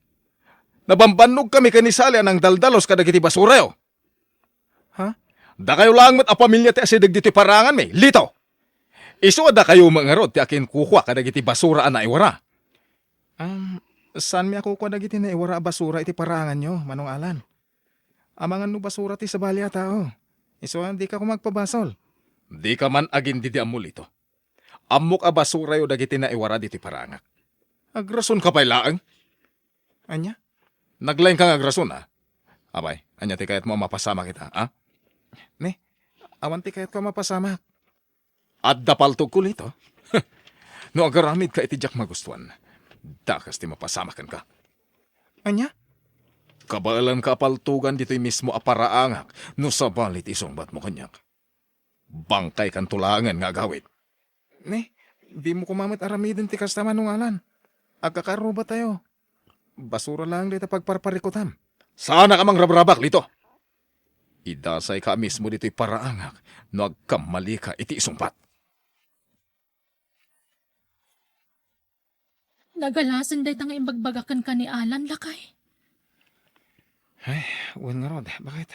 Nabambanog kami kanisali anang daldalos kadagiti basura yaw. Ha? Da kayo lang mat a pamilya ti asidag diti parangan me. Lito! Iso da kayo mangarod ti akin kukwa kadagiti basura na iwara. Saan mi ako kadagiti na iwara basura iti parangan nyo, Manong Alan? Amangan no basura ti sa balya tao. Iso di ka ko magpabasol. Di ka man agin didi amulito. Amok a basura yo dagiti na iwara diti parangak. Agrason ka pa'y laang? Anya? Naglain kang agrason ha? Abay, anya ti kayat mo mapasama kita, ha? Ne, awan ti kayat ko mapasama. At dapaltog ko lito. No agaramid ka iti jak magustuhan. Dakas ti mapasamakan ka. Anya? Kabalan ka paltugan dito'y mismo aparaangak no sa balit isungbat mo kanyak. Bangkay kan tulangan nga gawit. Ne, di mo kumamit aramidin ti kasta manungalan. Agkakaruba tayo. Basura lang dito pagparparikutam. Sana ka mang rabrabak lito. Idasay ka mismo dito'y paraangak no agkamali ka iti isungbat. Nagalasan day tang imbagbagakan ka ni Alan, lakay. Ay, uwan nga rod. Bakit?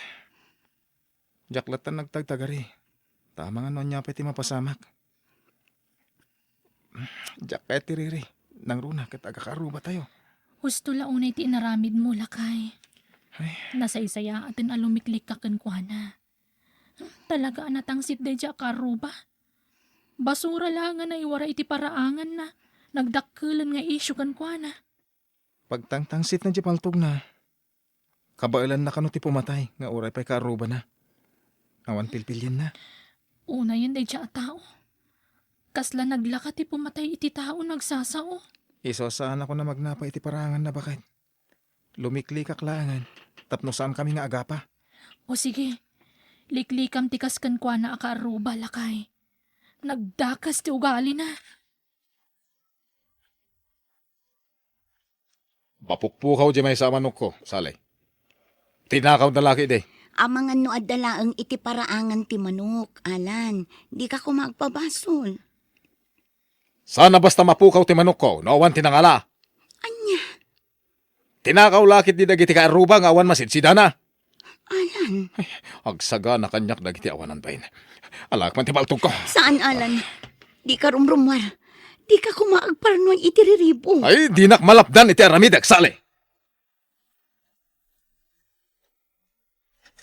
Jaklatan nagtagtagari. Tama nga noon niya pa iti mapasamak. Jakay tiriri. Nang runa kat agakaruba tayo. Husto launay ti inaramid mo, lakay. Ay. Nasaysaya atin alumiklik ka kankwana. Talaga anatangsit day dya karuba. Basura lang nga na iwara iti paraangan na. Nagdakkelan nga isyu kankwana. Pagtangtangsit na di paltog na. Kabailan na kano ti pumatay, nga oray pa'y kaaruba na. Awan pilpilyan na. Una yan day dya tao. Kasla naglaka ti pumatay iti tao nagsasao. Isosaan ako na magnapa iti parangan na bakit. Lumikli kaklangan, tapno saan kami nga agapa. O sige, liklikam ti kaskankwana akaaruba, lakay. Nagdakas ti ugali na. Mapukpukaw di may sa manok ko, salay. Tinakaw na laki de. Ang mga no adalaang iti paraangan ti manok, Alan. Di ka ko magpabasol. Sana basta mapukaw ti manok ko, nawan tinangala. Anya, Tinakaw lakit di dagiti kaaruba nga awan masidsida na. Alan. Agsaga na kanyak dagiti awanan bain. Alak man ti baltog ko. Saan, Alan? Di ka rumrumwar. Di ka kumaagparnoy itiriribo. Ay, di nak malapdan iti aramidak, salay.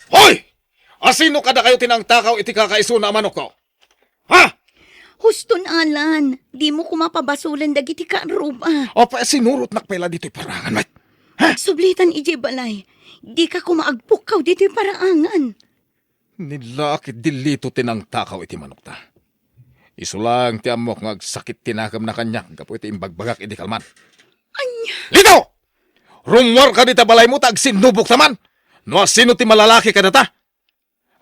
Hoy! Asino kada kayo tinangtakaw iti kakaiso na manok ko? Ha? Huston, Alan. Di mo kumapabasulan dagiti kaaruba. O pa sinurot nakpela dito'y parangan, mate. Sublitan ije balay. Di ka kumaagpukaw dito'y paraangan. Nilakit dilito tinangtakaw iti manok ta. Isulang ti amok nga sakit tinakam na kanyak kapo iti imbagbagak iti kalman. Anya. Lito! Rumwar ka dita balay mo tag sinubok taman. No sino ti malalaki ka data?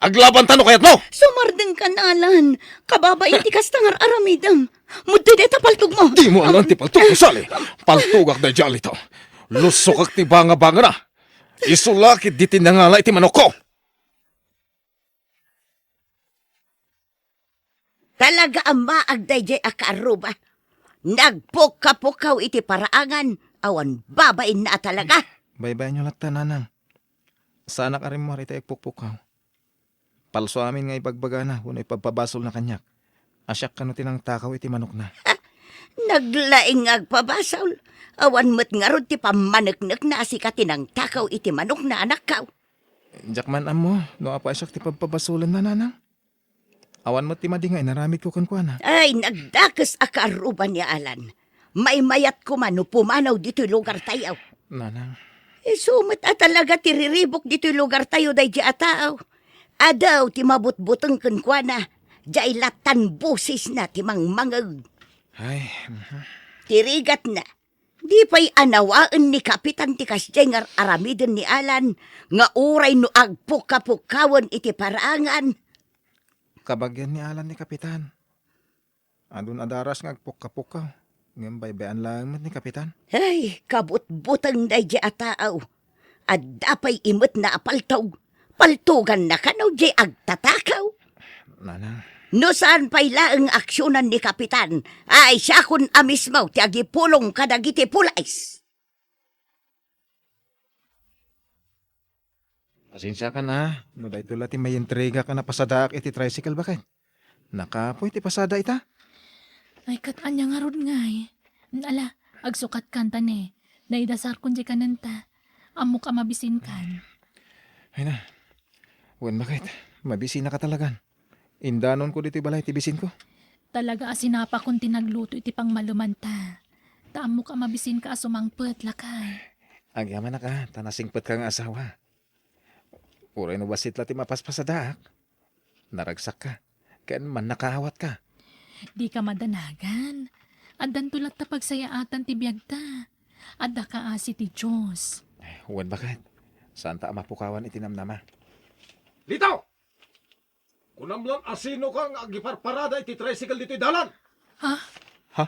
Aglaban tano kayat mo! Sumardeng ka na, Alan. Kababa iti kastangar aramidam. Mudde deta paltog mo. Di mo alam ti paltug ko sali. Paltugak na dyan ito. Lusok ti banga-banga na. Isulakit di tinangala iti manok ko. Talaga ang maagday jay akaaruba. Nagpukapukaw iti paraangan. Awan babain na talaga. Baybay nyo lakta, nanang. Sana ka rin mo harita ipukpukaw. Palso amin nga ibagbaga na kung ipagpabasol na kanyak. Asyak ka no tinang takaw iti manok na. Naglaing agpabasol. Awan mo't nga ron ti pamanagnak na asika tinang takaw iti manok na anak ka. Jakman amo, no apa asyak ti pagpabasulan na, nanang. Awan mo ti madingay, naramid ko kankwana. Ay, nagdakas akaaruba ni Alan. May mayat ko man no pumanaw dito'y lugar tayo. Nanang. Sumit talaga tiriribok dito'y lugar tayo day di ataaw. Adaw ti mabutbuteng kankwana. Diyay latan busis na ti mangmangag. Ay, Tirigat na. Di pa'y anawaan ni Kapitan ti kasjengar aramidin ni Alan. Nga uray no agpukapukawan iti parangan. kabagyan ni Alan ni Kapitan. Andun adaras nga agpukapukaw. Ngayon baybayan lang ni Kapitan. Ay, kabut-butang day di ataaw. At dapay imot na apaltaw. Paltugan na kanaw di agtatakaw. Nanang. No saan pa'y laang aksyonan ni Kapitan, ay siya kun amismaw ti agipulong kadagiti pulays. Pasensya ka na. No dahil tula ti may entrega ka na pasadaak iti tricycle bakit? Nakapoy ti pasada ita. Ay katanya nga ron ngay. Ala, agsukat kanta ne. Naidasar kun di kananta. Amo ka mabisin kan. Ay na. Wen bakit? Mabisi na ka talagan. Indanon ko dito balay tibisin ko. Talaga asinapa kun tinagluto iti pang malumanta. Taamo ka mabisin ka asumangpet lakay. Agyaman na ka. Tanasingpet ka nga asawa. Uray no basit lati mapaspasadaak. Naragsak ka. Kaya man nakahawat ka. Di ka madanagan. Adan tulat ta pagsayaatan ti biyagta. Adda ka asi ti Diyos. Wen bakit? Saan ta mapukawan itinamnama? Litaw! Kunamlan asino kang agiparparada iti tricycle dito dalan. Ha? Ha?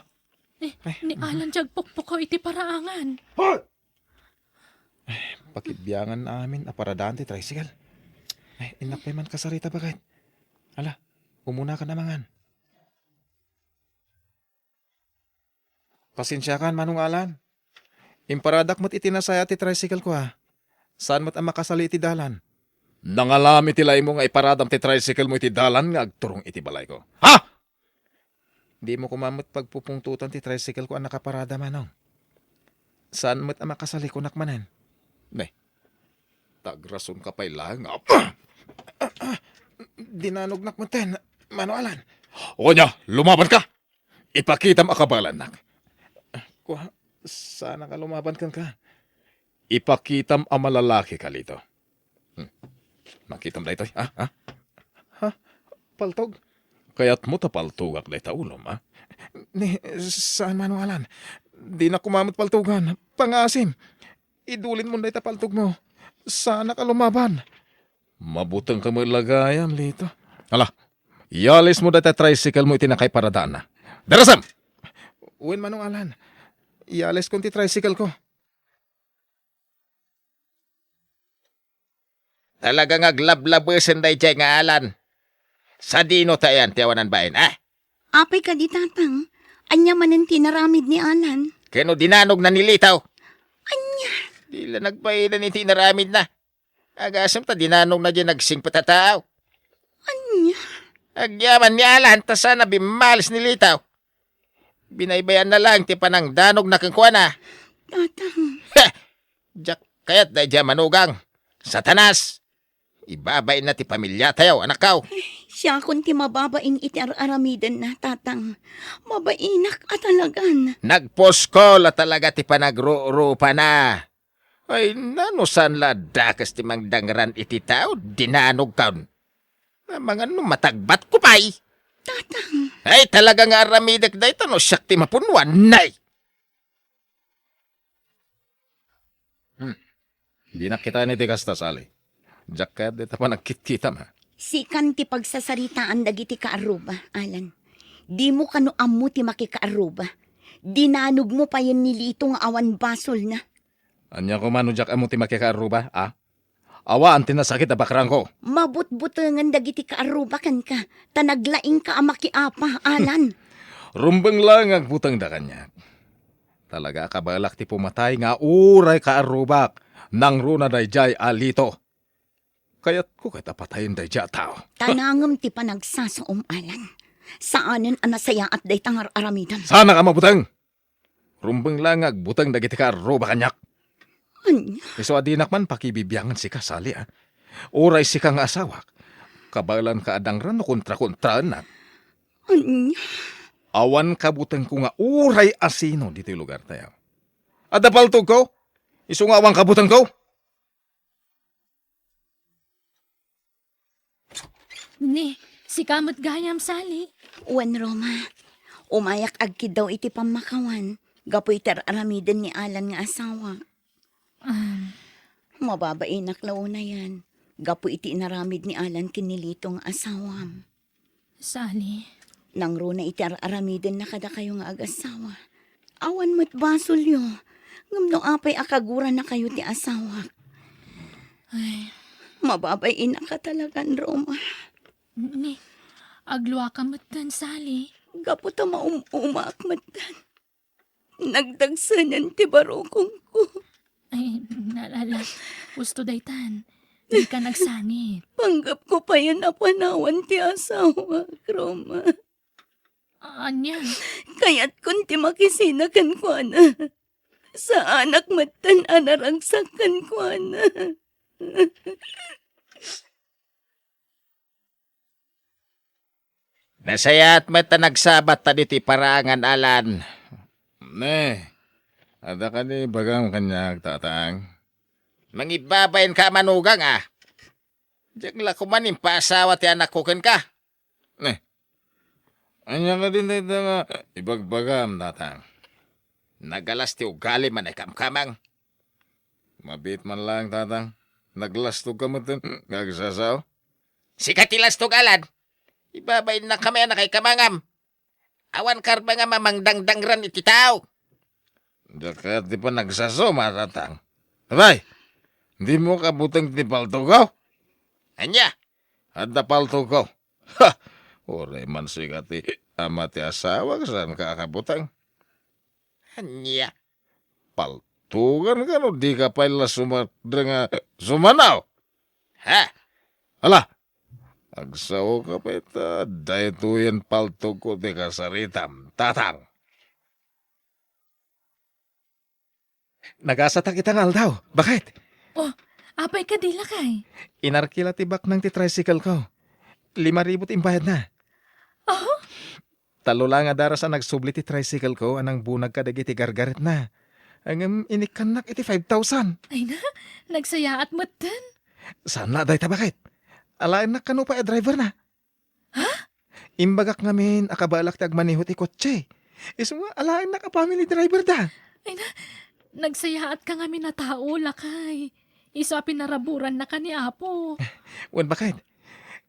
Ni Alan jag pukpukaw iti paraangan. Hoy! Pakitbiyangan namin aparadaan ti tricycle. Ay, inapay man kasarita bagay. Ala, umuna ka namangan. Pasensya kan, Manong Alan. Imparadak mo't itinasaya ti tricycle ko ha. Saan mo't ang makasali iti dalan? Nangalami tilay mo nga iparadam ti tricycle mo iti dalan nga agturong iti balay ko. Ha? Di mo kumamot pagpupungtutan ti tricycle ko ang nakaparada, Manong. Saan mo't ang makasali ko nakmanan? Ne, tagrason ka pa'y lang. Dinanog nakmaten, Manong Alan. O niya, lumaban ka! Ipakita mo akabalan nak. Kuha, sana ka lumaban kang ka. Ipakitam ang malalaki ka lito. Makitam da ito, ha? Ha? Paltog? Kaya't mo tapaltugak da ito ulom, ha? Ni, saan, Manong Alan? Di na kumamot paltugan. Pangasim. Idulin mo na paltog mo. Sana ka lumaban. Mabutang ka malagayam lito. Hala, iyalis mo da ito tricycle mo itinakay paradaan na. Darasam! Uwin, Manong Alan. Iales kong ti tricycle ko. Talagang aglablabusin day jay nga Alan. Sa dino tayan, tiyawanan bain, ah? Apay ka di tatang. Anya manin tinaramid ni Alan. Kano dinanog na nilitaw? Anya. Di la nagpailan ni tinaramid na. Agasam ta dinanog na dyan nagsing patataaw. Anya. Agyaman ni Alan, ta sana bimalis nilitaw. Binaybayan na lang ti panang danog na kang kuwana. Tatang. Jack kayat day dyan manugang. Satanas. Ibabay na ti pamilya tayo, anakaw. Siya kung ti mababain iti aramidan na, tatang. Mabainak at talagan. Nagposkol at talaga ti panagrurupa na. Ay, nanusan la dakas ti mangdangran iti tao, dinanog kaun. Mga matagbat ko pa'y. Tatang. Ay, talaga nga aramidak da ito, no siyak ti mapunwan, nay. Di na kita ni tikas tasali. Jack kaya dito pa nagkit-kita ma. Sikan ti pagsasaritaan dagiti kaaruba, Alan. Di mo kano ammo ti makikaaruba. Dinanog mo pa yan nilito nga awan basol na. Anya ko mano Jack amo ti makikaruba, ah? Awa ang tinasakit na bakrang ko. Mabut-butangan dagiti kaaruba kan ka. Tanaglaing ka amakiapa, Alan. Rumbang lang ang butang da kanya. Talaga kabalak ti pumatay nga uray kaarubak nang runa dayjay alito. Kaya't ko kita patayin dayjay tao. Tanangam ti panagsasaom, Alan. Saanen anasaya at day tangar aramidan. Sana ka mabutang. Rumbang lang ang butang dagiti kaarubak kanyak. Anya? Iso adinak man pakibibiyangan si kasali, ah. Uray si kang asawak. Kabalan ka adangran no kontra-kontra na. Anya? Awan kabutang ko nga uray asino dito yung lugar tayo. Adapaltog ko? Iso nga awang kabutang ko? Ni, si kamot gayam sali. Uwan, Roma. Umayak agkid daw iti pamakawan. Gapoy aramidan ni Alan nga asawa. Mababainak law na yan. Gapo iti inaramid ni Alan kinilito nga asawam. Sali. Nang runa iti aramidin na kada kayo nga ag-asawa. Awan mo't basol yo. Ngamno apay akagura na kayo ti asawa. Ay, Mababain na ka talagan, Roma. ni, agluwa ka matan, Sali. Gapo ta maumak matan. Nagdagsanan ti barokong ko. Ay, nalala. Gusto daytan. Di ka nagsangit. Panggap ko pa yan na panawan ti asawa, Roma. Anya? Kaya't kun ti makisinakan ko na. Sa anak matan anaragsakan ko na. Nasayat mata nagsabat ta diti parangan, Alan. Ne, ada ka ni bagang kanyag tatang. Mangibabayin ka manugang, ah. Diyan la kumanin pa asawa ti anak ko ken ka. Ne, anya ka din dito nga ibagbagam tatang. Nagalas ti ugali man ay kamkamang. Mabit man lang tatang. Naglastog ka mo dun. Ngagsasaw. Sikatilas Alan. Ibabay na kami na kay kamangam. Awan karba nga mamangdangdangran iti tao. Dakat di pa nagsasaw maratang. Abay, hindi mo kabutang ti paltugaw? Anya? Ada paltugaw. Ha! Oray man sikati ama ti asawa saan ka kabutang? Anya? Paltugan ka no, di ka pala sumadra sumanaw. Ha? Ala, agsaw ka pa ita, daytuyan paltog ko ti kasaritam, tatang. Nagasata kita nga daw. Bakit? Oh, apay ka di lakay. Inarkila tibak ng ti tricycle ko. 5,000 imbayad na. Oh? Talo lang nga dara sa nagsubli ti tricycle ko, anang bunag ka dagi ti gargaret na. Ang inikanak iti 5,000. Ay na, nagsaya at matan. Saan na day ta bakit? Alain na kano pa driver na. Ha? Imbagak ngamin akabalak ti agmanihot ti kotse. Iso nga alain na ka family driver da. Ay na, nagsaya at ka ngami na tao lakay. Iso pinaraburan na ka ni Apo. Wan bakit?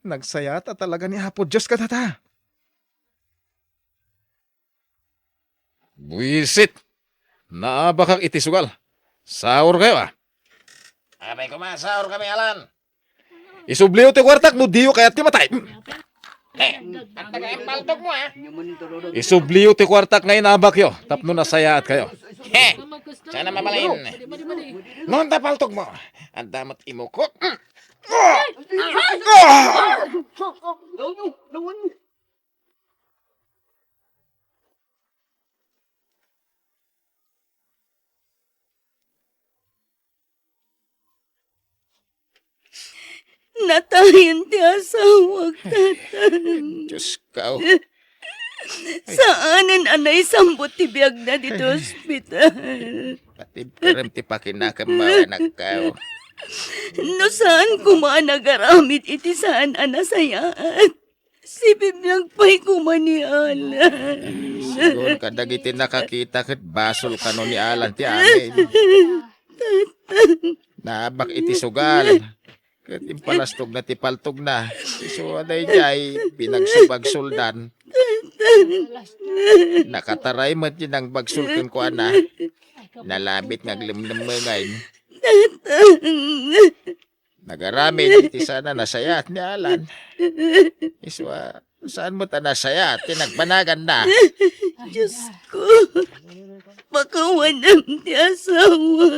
Nagsayat at talaga ni Apo Diyos ka tata. Buisit! Naabakak iti sugal. Sahur kayo Abay kumasaur kami Alan. Isubliw ti kwartak no diyo kayat ti matay. Ang tagay paltog mo Isubliw ti kwartak ngayon abak yo. Tapno nasayaat kayo. He! Sana mabalain. Noon ta paltog mo. Ang damat imukot. Natayin ti asawag, tatan. Diyos ka. Saanan anay sambot ti biyag na dito ospital. Pati perem ti pakinakamawa nagkaw. No saan kumanagaramit iti saan anasayaan. Si bibiyag pa'y kumanialan. Siguro kadagiti nakakita kat basol ka no ni Alan ti amin. Naabak iti sugal. Kat impalastog na ti paltog na. So aday jay pinagsubagsuldan. Nakataray mo din ang bagsulkan ko ana. Nalabit ngaglimlim mo ngayon. Nagaramid iti sana nasayat ni Alan. Iswa, saan mo ta nasayat? Tinagbanagan na. Diyos ko, pakawanan ti asawa.